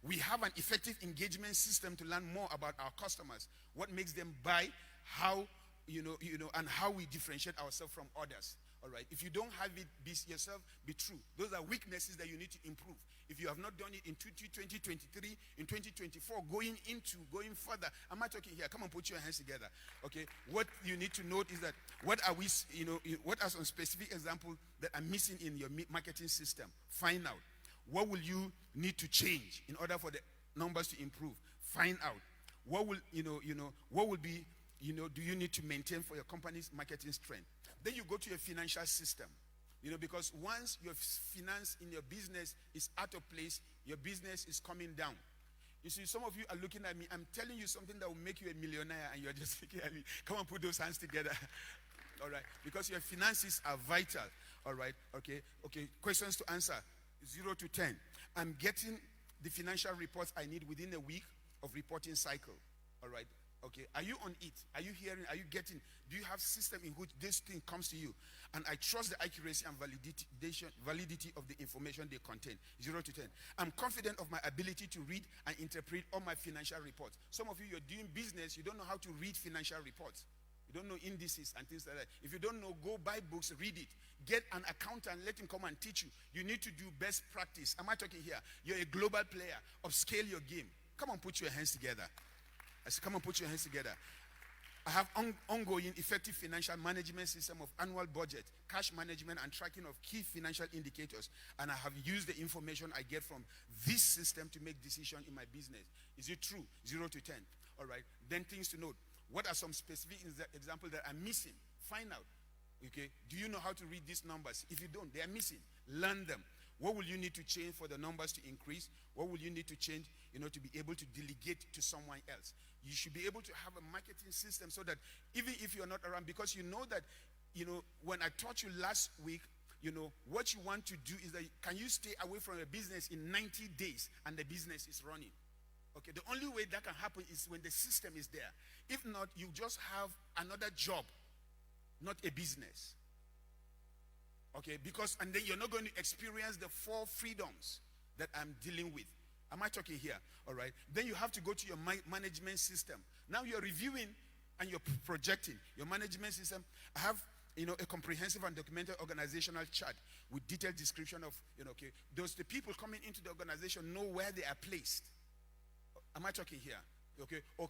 We have an effective engagement system to learn more about our customers, what makes them buy, how, and how we differentiate ourselves from others. All right. If you don't have it, be yourself, be true. Those are weaknesses that you need to improve. If you have not done it in 2023, in 2024, going further, am I talking here? Come on, put your hands together. Okay. What you need to note is that what are some specific examples that are missing in your marketing system? Find out. What will you need to change in order for the numbers to improve? Find out. What will what will be, do you need to maintain for your company's marketing strength? Then you go to your financial system. Because once your finance in your business is out of place, your business is coming down. You see, some of you are looking at me. I'm telling you something that will make you a millionaire, and you're just looking at me. Come on, put those hands together. All right. Because your finances are vital. All right. Okay. Questions to answer. 0 to 10. I'm getting the financial reports I need within a week of reporting cycle. All right. Okay. Are you on it? Are you hearing? Are you getting? Do you have system in which this thing comes to you? And I trust the accuracy and validity of the information they contain. 0 to 10. I'm confident of my ability to read and interpret all my financial reports. Some of you, you're doing business, you don't know how to read financial reports. You don't know indices and things like that. If you don't know, go buy books, read it. Get an accountant, let him come and teach you. You need to do best practice. Am I talking here? You're a global player. Upscale your game. Come on, put your hands together. I said, come on, put your hands together. I have ongoing effective financial management system of annual budget, cash management, and tracking of key financial indicators. And I have used the information I get from this system to make decisions in my business. Is it true? 0 to 10. All right. Then things to note. What are some specific examples that are missing? Find out. Okay. Do you know how to read these numbers? If you don't, they are missing. Learn them. What will you need to change for the numbers to increase? What will you need to change, to be able to delegate to someone else? You should be able to have a marketing system so that even if you're not around, because you know that, when I taught you last week, what you want to do is that can you stay away from a business in 90 days and the business is running? Okay, the only way that can happen is when the system is there. If not, you just have another job, not a business. Okay, and then you're not going to experience the 4 freedoms that I'm dealing with. Am I talking here? All right. Then you have to go to your management system. Now you're reviewing and you're projecting your management system. I have, a comprehensive and documented organizational chart with detailed description of, the people coming into the organization know where they are placed. Am I talking here? Okay. You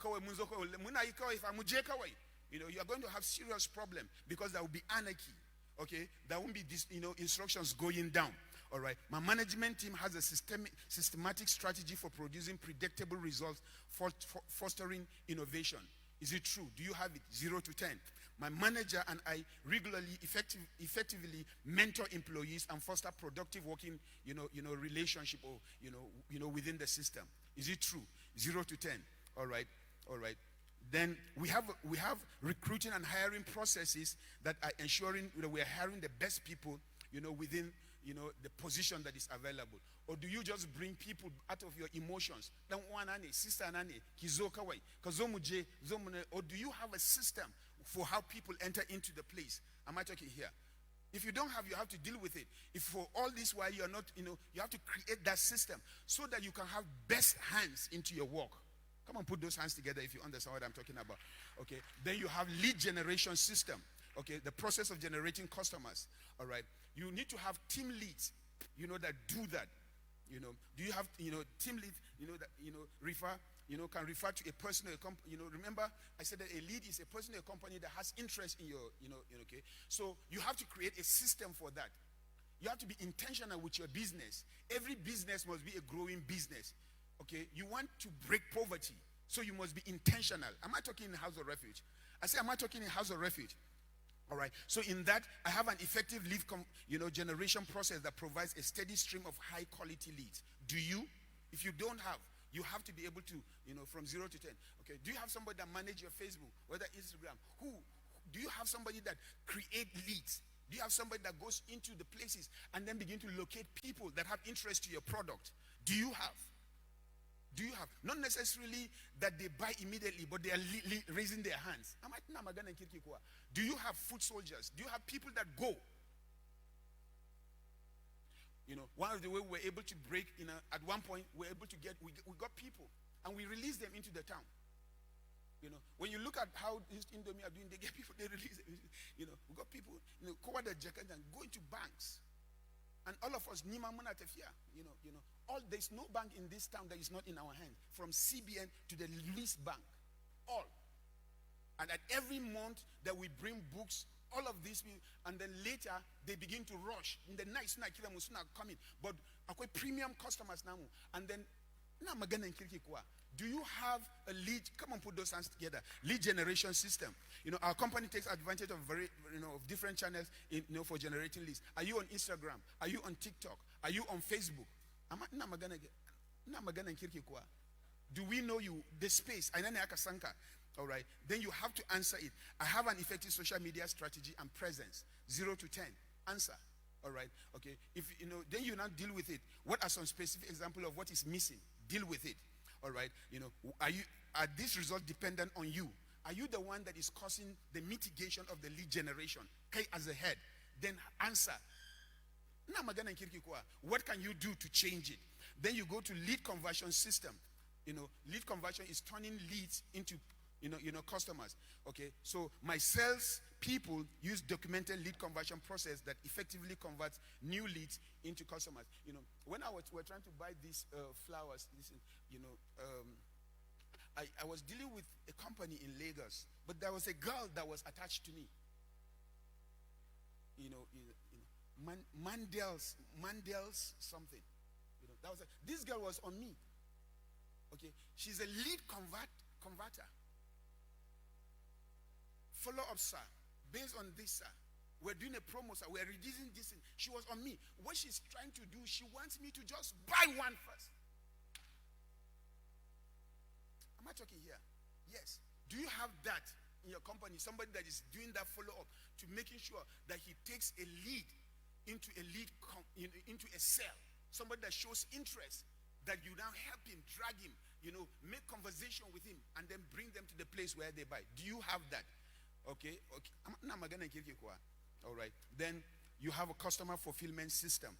are going to have serious problem because there will be anarchy. Okay, there won't be this, instructions going down. All right, my management team has a systematic strategy for producing predictable results, for fostering innovation. Is it true? Do you have it? 0 to 10. My manager and I regularly, effectively mentor employees and foster productive working, relationship or within the system. Is it true? 0 to 10. All right. Then we have recruiting and hiring processes that are ensuring that we are hiring the best people, within, the position that is available. Or do you just bring people out of your emotions? Or do you have a system for how people enter into the place? Am I talking here? If you don't have, you have to deal with it. If for all this while you're not, you have to create that system so that you can have best hands into your work. Come on, put those hands together if you understand what I'm talking about. Okay. Then you have lead generation system. Okay. The process of generating customers. All right. You need to have team leads that do that? Do you have, team lead, can refer to a person or a company. Remember I said that a lead is a person or a company that has interest in your, okay. So you have to create a system for that. You have to be intentional with your business. Every business must be a growing business. Okay, you want to break poverty, so you must be intentional. Am I talking in House of Refuge? I say, am I talking in House of Refuge? All right. So in that, I have an effective lead, generation process that provides a steady stream of high quality leads. Do you? If you don't have, you have to be able to, from 0 to 10. Okay. Do you have somebody that manage your Facebook, whether Instagram? Do you have somebody that create leads? Do you have somebody that goes into the places and then begin to locate people that have interest to your product? Do you have? Not necessarily that they buy immediately, but they are raising their hands. Do you have foot soldiers? Do you have people that go? One of the way we were able to break, at one point, we got people, and we released them into the town. When you look at how these Indomie are doing, they get people, they release them. We got people, cover the jacket and go into banks. And all of us, there's no bank in this town that is not in our hands. From CBN to the least bank. All. And at every month that we bring books, all of these people, and then later they begin to rush. In the night, coming. But premium customers now. And then, do you have a lead? Come on, put those hands together. Lead generation system. Our company takes advantage of of different channels for generating leads. Are you on Instagram? Are you on TikTok? Are you on Facebook? Do we know you? The space. All right. Then you have to answer it. I have an effective social media strategy and presence. 0 to 10. Answer. All right. Okay. If then you now deal with it. What are some specific examples of what is missing? Deal with it. All right. Are these results dependent on you? Are you the one that is causing the mitigation of the lead generation? Okay, as a head, then answer. What can you do to change it? Then you go to lead conversion system. Lead conversion is turning leads into customers. Okay, so my sales people use documented lead conversion process that effectively converts new leads into customers. When we're trying to buy these flowers, I was dealing with a company in Lagos, but there was a girl that was attached to me. Mandel's something. This girl was on me. Okay, she's a lead converter. Follow up, sir. Based on this, sir, we're doing a promo, sir. We're reducing this. She was on me. What she's trying to do, she wants me to just buy one first. Am I talking here? Yes. Do you have that in your company? Somebody that is doing that follow-up to making sure that he takes a lead into a sale. Somebody that shows interest, that you now help him, drag him, make conversation with him, and then bring them to the place where they buy. Do you have that? Okay. All right. Then you have a customer fulfillment system.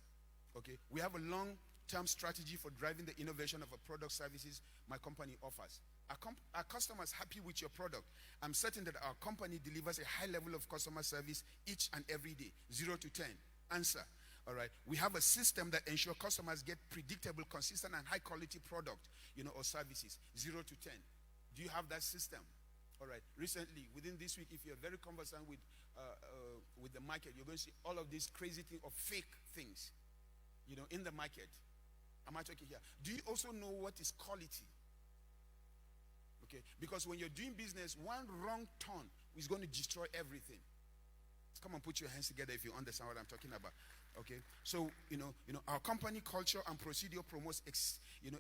Okay. We have a long-term strategy for driving the innovation of a product services my company offers. Are customers happy with your product? I'm certain that our company delivers a high level of customer service each and every day. 0 to 10. Answer. All right. We have a system that ensures customers get predictable, consistent, and high-quality product, or services. 0 to 10. Do you have that system? All right. Recently, within this week, if you're very conversant with the market, you're going to see all of these crazy things of fake things, in the market. Am I talking here? Do you also know what is quality? Okay. Because when you're doing business, one wrong turn is going to destroy everything. Come on, put your hands together if you understand what I'm talking about. Okay. So, our company culture and procedure promotes,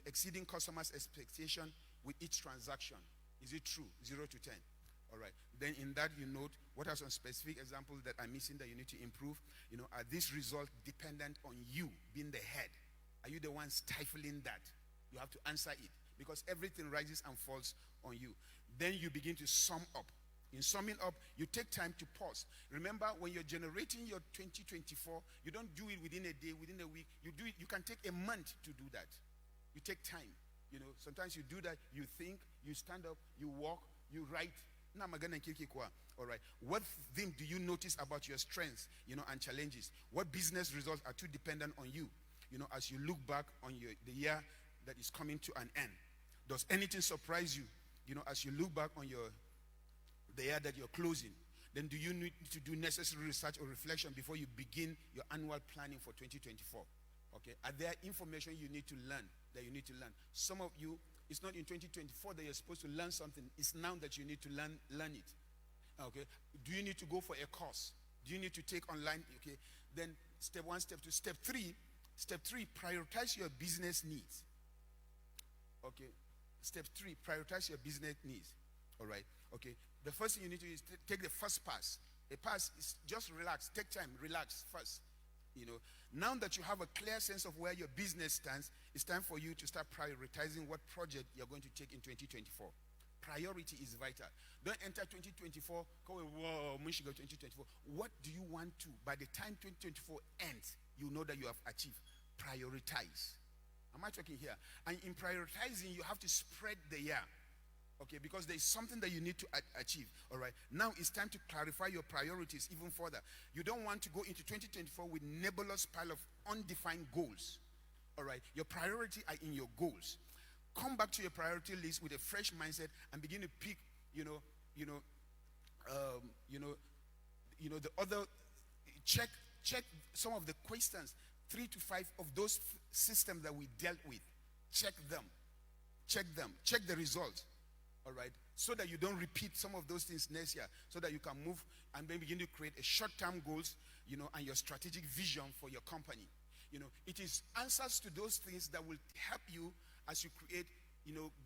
exceeding customers' expectation with each transaction. Is it true? 0 to 10. All right. Then in that you note, what are some specific examples that are missing that you need to improve? Are these results dependent on you being the head? Are you the one stifling that? You have to answer it, because everything rises and falls on you. Then you begin to sum up. In summing up, you take time to pause. Remember, when you're generating your 2024, you don't do it within a day, within a week. You do it. You can take a month to do that. You take time. Sometimes you do that. You think, you stand up, you walk, you write, All right. What thing do you notice about your strengths, and challenges? What business results are too dependent on you, as you look back on the year that is coming to an end? Does anything surprise you, as you look back on the year that you're closing? Then do you need to do necessary research or reflection before you begin your annual planning for 2024? Okay. Are there information you need to learn that you need to learn? Some of you, it's not in 2024 that you're supposed to learn something. It's now that you need to learn it. Okay. Do you need to go for a course? Do you need to take online? Okay. Then step 1, step 2, step 3. Step 3, prioritize your business needs. Okay. Step 3, prioritize your business needs. All right. Okay. The first thing you need to do is take the first pass. A pass is just relax. Take time. Relax first. Now that you have a clear sense of where your business stands, it's time for you to start prioritizing what project you're going to take in 2024. Priority is vital. Don't enter 2024, go, whoa, 2024. What do you want to, by the time 2024 ends, you know that you have achieved? Prioritize. Am I talking here? And in prioritizing, you have to spread the year. Okay, because there is something that you need to achieve. All right. Now it's time to clarify your priorities even further. You don't want to go into 2024 with nebulous pile of undefined goals. All right. Your priority are in your goals. Come back to your priority list with a fresh mindset and begin to pick, the other. Check some of the questions, 3 to 5 of those systems that we dealt with. Check them. Check the results. All right, so that you don't repeat some of those things next year, so that you can move and then begin to create a short-term goals, and your strategic vision for your company. It is answers to those things that will help you as you create,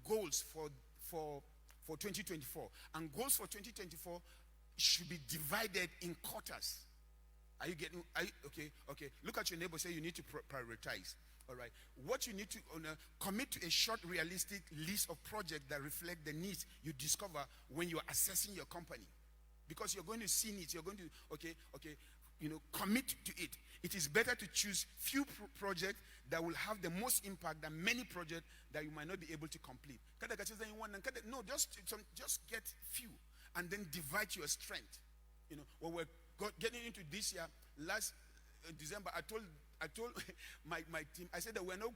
goals for 2024. And goals for 2024 should be divided in quarters. Are you getting? Okay. Look at your neighbor. Say you need to prioritize. All right. What you need to commit to a short, realistic list of projects that reflect the needs you discover when you are assessing your company, because you're going to see needs. You're going to commit to it. It is better to choose few projects that will have the most impact than many projects that you might not be able to complete. No, just get few and then divide your strength. When we're getting into this year, last December, I told my team, I said that we're not,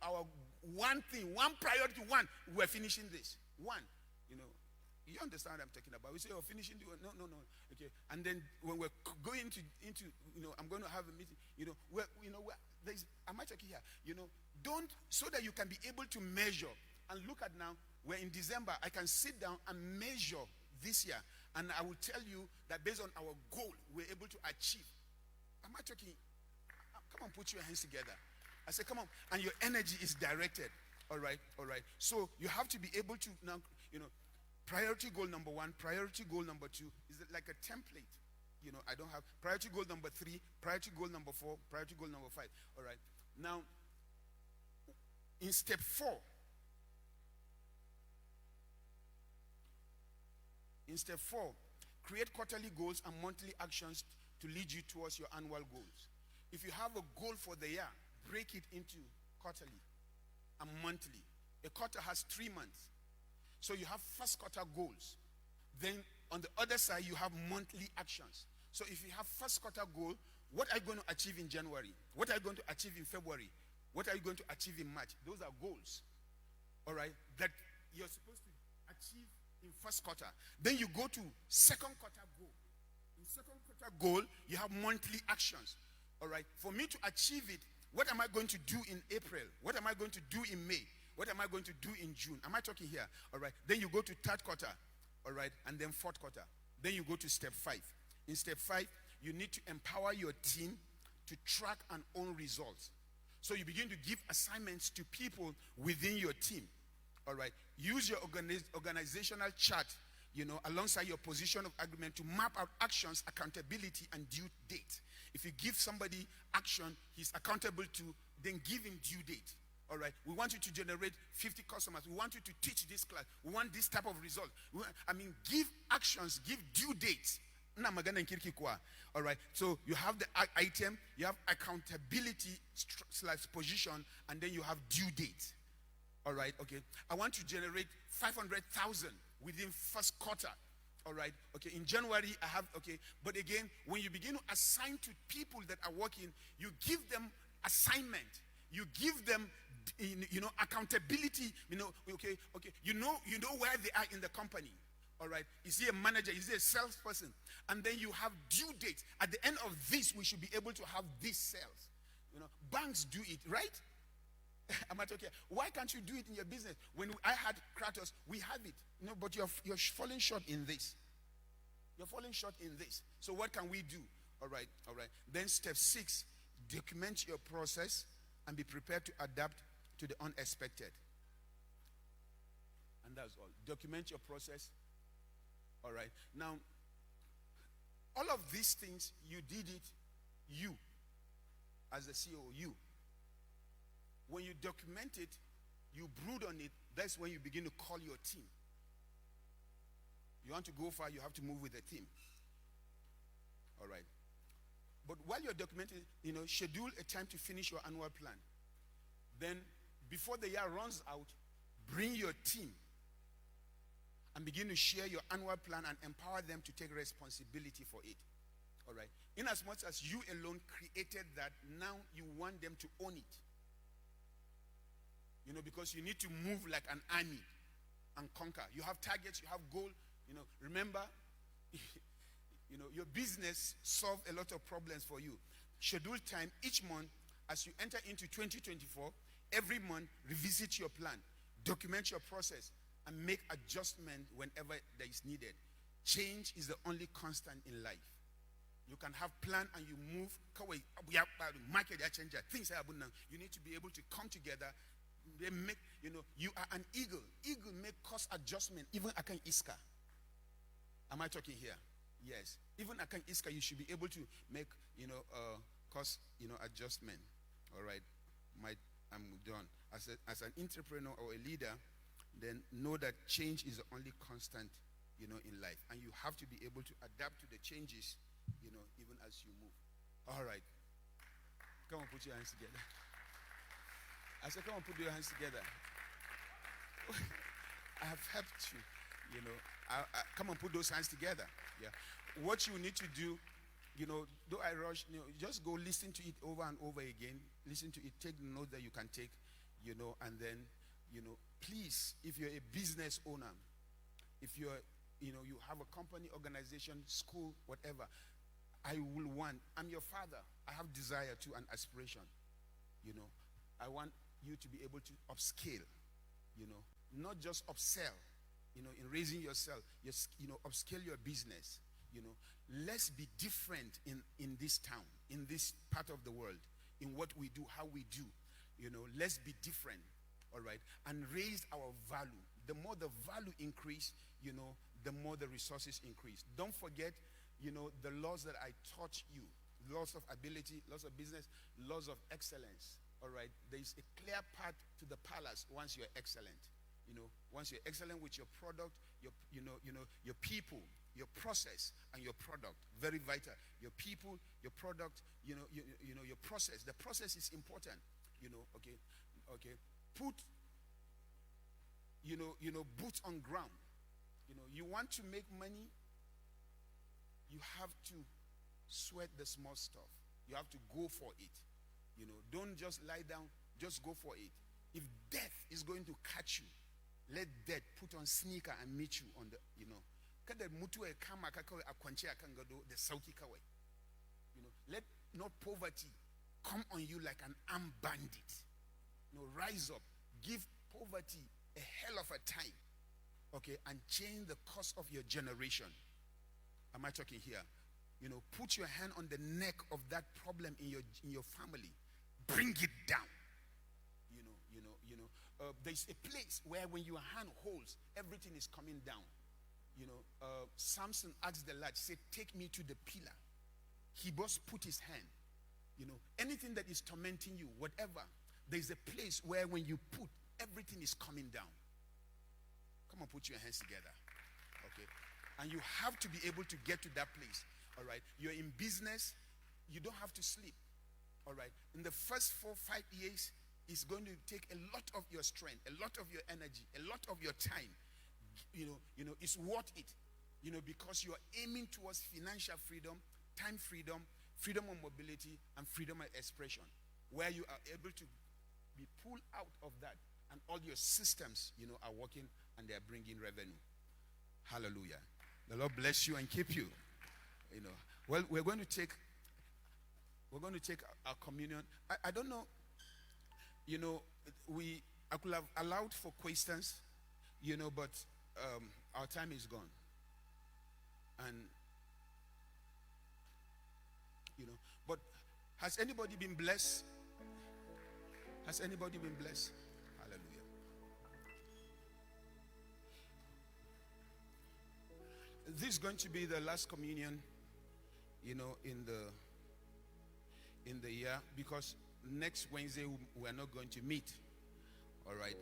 our one priority, we're finishing this. You understand what I'm talking about? We say, finishing the one. No. Okay. And then when we're going into I'm going to have a meeting, am I talking here? Don't, so that you can be able to measure and look at now, we're in December, I can sit down and measure this year, and I will tell you that based on our goal, we're able to achieve. Am I talking? Come on, put your hands together. I say, come on. And your energy is directed. All right. So you have to be able to now, priority goal number 1, priority goal number 2 is like a template. I don't have priority goal number 3, priority goal number 4, priority goal number 5. All right. Now, in step 4, create quarterly goals and monthly actions to lead you towards your annual goals. If you have a goal for the year, break it into quarterly and monthly. A quarter has 3 months. So you have first quarter goals. Then on the other side, you have monthly actions. So if you have first quarter goal, what are you going to achieve in January? What are you going to achieve in February? What are you going to achieve in March? Those are goals. All right? That you're supposed to achieve in first quarter. Then you go to second quarter goal. In second quarter goal, you have monthly actions. All right? For me to achieve it, what am I going to do in April? What am I going to do in May? What am I going to do in June? Am I talking here? All right. Then you go to third quarter. All right. And then fourth quarter. Then you go to step 5. In step 5, you need to empower your team to track and own results. So you begin to give assignments to people within your team. All right. Use your organizational chart, alongside your position of agreement to map out actions, accountability, and due date. If you give somebody action he's accountable to, then give him due date. All right. We want you to generate 50 customers. We want you to teach this class. We want this type of result. Give actions, give due dates. All right. So you have the item, you have accountability / position, and then you have due date. All right. Okay. I want to generate 500,000 within first quarter. All right. Okay. In January, I have, okay. But again, when you begin to assign to people that are working, you give them assignment. You give them, accountability. Okay. You know where they are in the company. All right. Is he a manager? Is he a salesperson? And then you have due date. At the end of this, we should be able to have these sales. Banks do it, right? Am I talking? Why can't you do it in your business? When I had Kratos, we have it. But you're falling short in this. You're falling short in this. So what can we do? All right. Then step 6, document your process and be prepared to adapt to the unexpected. And that's all. Document your process. All right. Now, all of these things, you did it, you, as the CEO, you. When you document it, you brood on it, that's when you begin to call your team. You want to go far, you have to move with the team. All right. But while you're documenting, schedule a time to finish your annual plan. Then, before the year runs out, bring your team and begin to share your annual plan and empower them to take responsibility for it. All right. In as much as you alone created that, now you want them to own it. Because you need to move like an army and conquer. You have targets, you have goals. Remember, your business solve a lot of problems for you. Schedule time each month as you enter into 2024. Every month, revisit your plan, document your process, and make adjustment whenever there is needed. Change is the only constant in life. You can have plan and you move. Market change. Things are happening. You need to be able to come together. They make, you are an eagle. Eagle make cost adjustment. Even akan iska. Am I talking here? Yes. Even akan iska, you should be able to make, cost, adjustment. All right. I'm done. As an entrepreneur or a leader, then know that change is the only constant, in life. And you have to be able to adapt to the changes, even as you move. All right. Come on, put your hands together. I said, come on, put your hands together. I have helped you, come on, put those hands together. Yeah. What you need to do, though I rush, just go listen to it over and over again. Listen to it, take the notes that you can take, and then, please, if you're a business owner, if you're, you have a company, organization, school, whatever, I'm your father. I have desire to and aspiration, I want you to be able to upscale, not just upsell, in raising yourself, upscale your business, Let's be different in this town, in this part of the world, in what we do, how we do, let's be different, all right, and raise our value. The more the value increase, the more the resources increase. Don't forget, the laws that I taught you, laws of ability, laws of business, laws of excellence. All right, there is a clear path to the palace once you're excellent. Once you're excellent with your product, your people, your process, and your product, very vital. Your people, your product, your process. The process is important. Okay. Put, boots on ground. You want to make money, you have to sweat the small stuff. You have to go for it. Don't just lie down, just go for it. If death is going to catch you, let death put on sneaker and meet you on the, let not poverty come on you like an armed bandit. Rise up, give poverty a hell of a time, okay, and change the course of your generation. Am I talking here? Put your hand on the neck of that problem in your family. Bring it down. There's a place where when your hand holds, everything is coming down. Samson asked the lad, said, take me to the pillar. He must put his hand. Anything that is tormenting you, whatever, there's a place where when you put, everything is coming down. Come on, put your hands together. Okay. And you have to be able to get to that place. All right. You're in business, you don't have to sleep. All right. In the first 4-5 years, it's going to take a lot of your strength, a lot of your energy, a lot of your time. It's worth it. because you are aiming towards financial freedom, time freedom, freedom of mobility, and freedom of expression, where you are able to be pulled out of that, and all your systems, are working, and they are bringing revenue. Hallelujah. The Lord bless you and keep you. Well, we're going to take our communion. I don't know. I could have allowed for questions, but our time is gone. And but has anybody been blessed? Has anybody been blessed? Hallelujah. This is going to be the last communion, in the year, because next Wednesday we are not going to meet. All right.